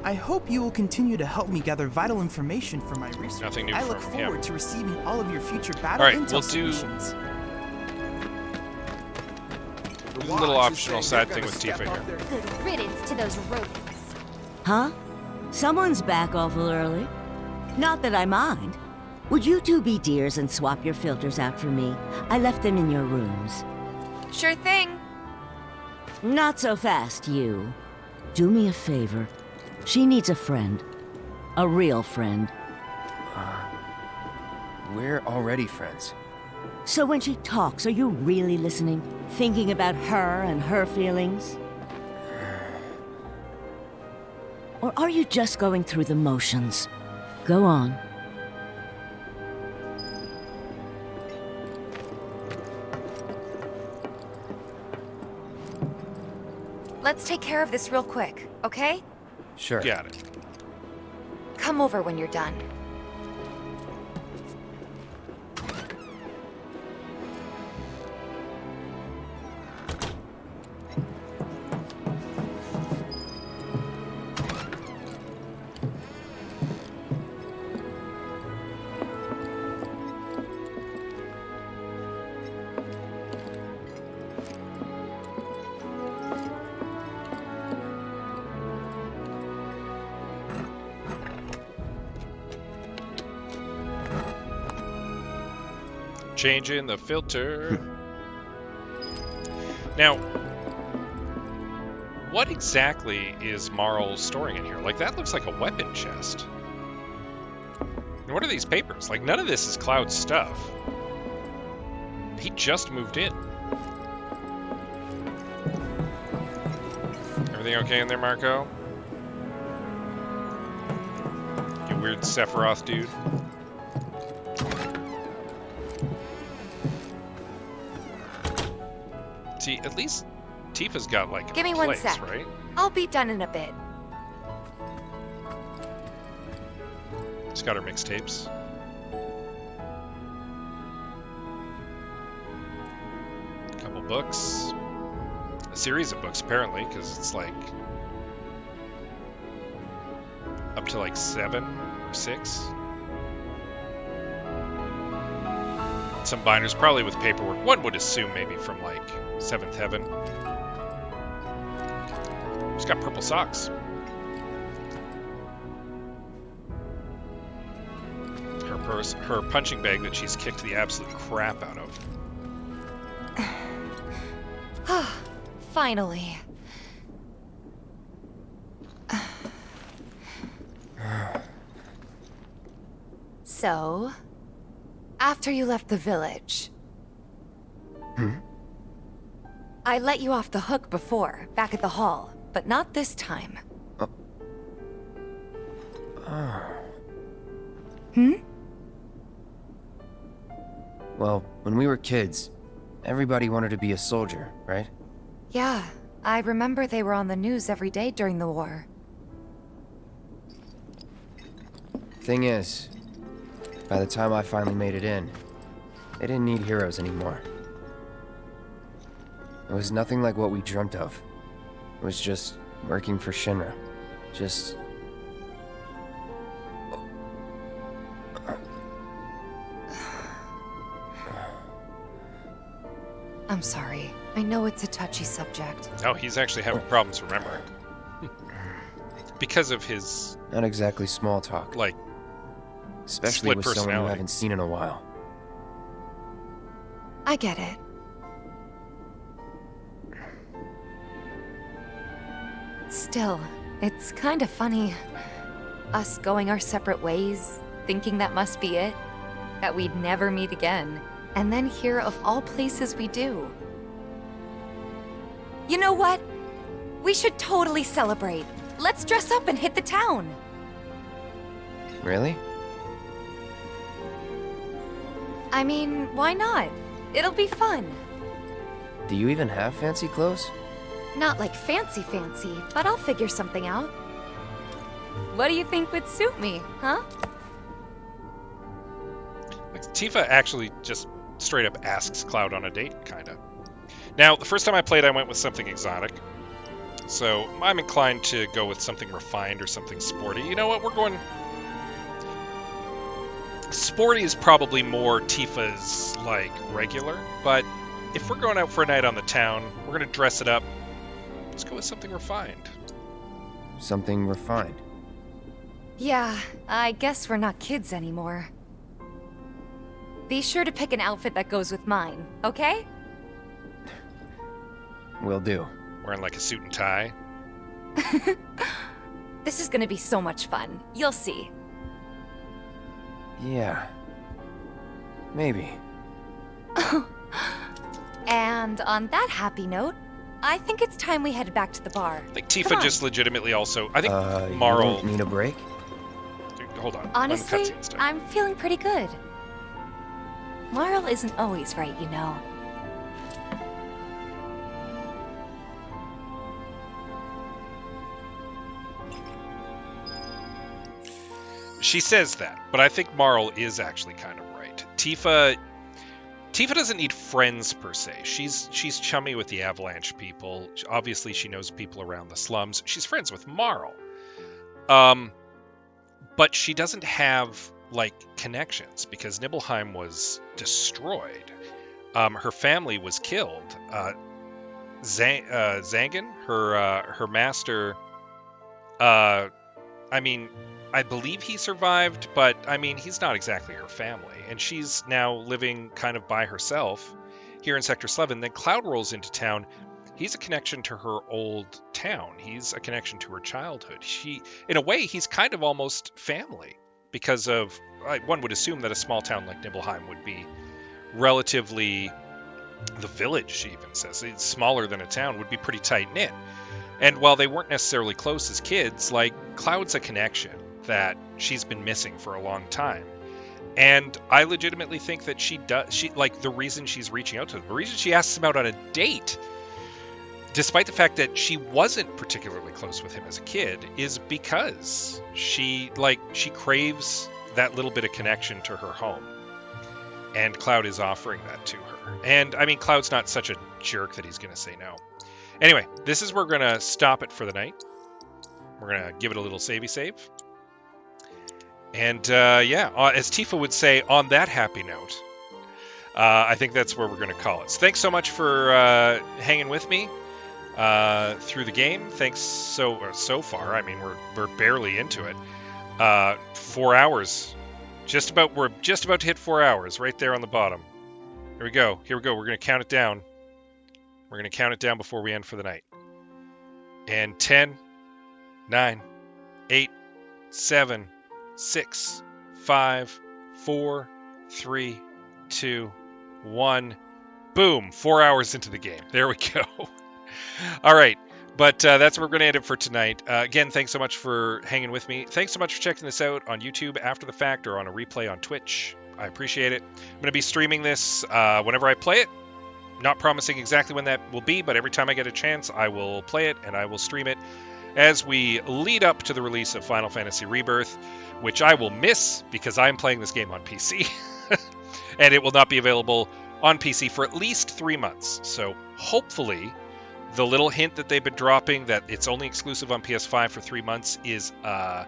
I hope you will continue to help me gather vital information for my research. Nothing new I look from forward him. to receiving all of your future battle Alright, intel we'll do- submissions. There's a little optional side thing with Tifa here. Good riddance to those rodents. Huh? Someone's back awful early. Not that I mind. Would you two be dears and swap your filters out for me? I left them in your rooms. Sure thing. Not so fast, you. Do me a favor. She needs a friend. A real friend. We're already friends. So when she talks, are you really listening? Thinking about her and her feelings? Or are you just going through the motions? Go on. Let's take care of this real quick, okay? Sure. Got it. Come over when you're done. Changing the filter. Now, what exactly is Marl storing in here? Like, that looks like a weapon chest. And what are these papers? Like, none of this is Cloud's stuff. He just moved in. Everything okay in there, Marco? You weird Sephiroth dude. See, at least Tifa's got like a Give me place, one sec. right? I'll be done in a bit. She's got her mixtapes. A couple books. A series of books, apparently, because it's like up to like 7 or 6. Some binders, probably with paperwork. One would assume maybe from like 7th Heaven. She's got purple socks. Her purse, her punching bag that she's kicked the absolute crap out of. Finally. So, after you left the village, I let you off the hook before, back at the hall, but not this time. Well, when we were kids, everybody wanted to be a soldier, right? Yeah, I remember they were on the news every day during the war. Thing is, by the time I finally made it in, they didn't need heroes anymore. It was nothing like what we dreamt of. It was just working for Shinra. Just... I'm sorry. I know it's a touchy subject. No, he's actually having problems remembering. Because of his... Not exactly small talk. Like, especially split with someone you personality. haven't seen in a while. I get it. Still, it's kind of funny. Us going our separate ways, thinking that must be it. That we'd never meet again. And then here, of all places, we do. You know what? We should totally celebrate. Let's dress up and hit the town. Really? I mean, why not? It'll be fun. Do you even have fancy clothes? Not like fancy, but I'll figure something out. What do you think would suit me, huh? Like, Tifa actually just straight up asks Cloud on a date, kinda. Now, the first time I played, I went with something exotic. So, I'm inclined to go with something refined or something sporty. You know what, we're going... Sporty is probably more Tifa's, like, regular, but if we're going out for a night on the town, we're gonna dress it up. Let's go with something refined. Something refined? Yeah, I guess we're not kids anymore. Be sure to pick an outfit that goes with mine, okay? Will do. Wearing like a suit and tie. This is gonna be so much fun. You'll see. Yeah. Maybe. And on that happy note, I think it's time we head back to the bar. I think Tifa just legitimately also... I think You Marl... don't need a break? Dude, hold on. Honestly, I'm feeling pretty good. Marl isn't always right, you know. She says that, but I think Marl is actually kind of right. Tifa doesn't need friends per se. She's chummy with the Avalanche people. Obviously, she knows people around the slums. She's friends with Marl. But she doesn't have like connections because Nibelheim was destroyed. Her family was killed. Zangan, her master. I mean, I believe he survived, but I mean, he's not exactly her family. And she's now living kind of by herself here in Sector 11. Then Cloud rolls into town. He's a connection to her old town. He's a connection to her childhood. In a way, he's kind of almost family because of, one would assume that a small town like Nibelheim would be relatively, the village, she even says, it's smaller than a town, would be pretty tight-knit. And while they weren't necessarily close as kids, like, Cloud's a connection that she's been missing for a long time. And I legitimately think that the reason she's reaching out to him, the reason she asks him out on a date, despite the fact that she wasn't particularly close with him as a kid, is because she craves that little bit of connection to her home. And Cloud is offering that to her. And, I mean, Cloud's not such a jerk that he's going to say no. Anyway, this is where we're going to stop it for the night. We're going to give it a little savey save. And, as Tifa would say, on that happy note, I think that's where we're going to call it. So thanks so much for hanging with me through the game. Thanks so far. I mean, we're barely into it. 4 hours. We're just about to hit 4 hours right there on the bottom. Here we go. We're going to count it down. We're going to count it down before we end for the night. And 10, 9, 8, 7, 6, 5, 4, 3, 2, 1. Boom. 4 hours into the game. There we go. All right. But that's where we're going to end it for tonight. Again, thanks so much for hanging with me. Thanks so much for checking this out on YouTube after the fact or on a replay on Twitch. I appreciate it. I'm going to be streaming this whenever I play it. Not promising exactly when that will be, but every time I get a chance, I will play it and I will stream it as we lead up to the release of Final Fantasy Rebirth, which I will miss because I'm playing this game on PC. And it will not be available on PC for at least 3 months. So hopefully the little hint that they've been dropping that it's only exclusive on PS5 for 3 months is a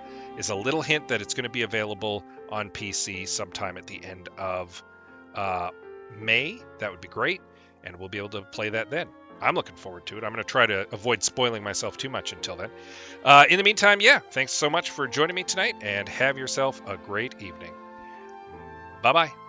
little hint that it's going to be available on PC sometime at the end of May. That would be great, and we'll be able to play that then. I'm looking forward to it. I'm going to try to avoid spoiling myself too much until then. In the meantime, yeah, thanks so much for joining me tonight, and have yourself a great evening. Bye-bye.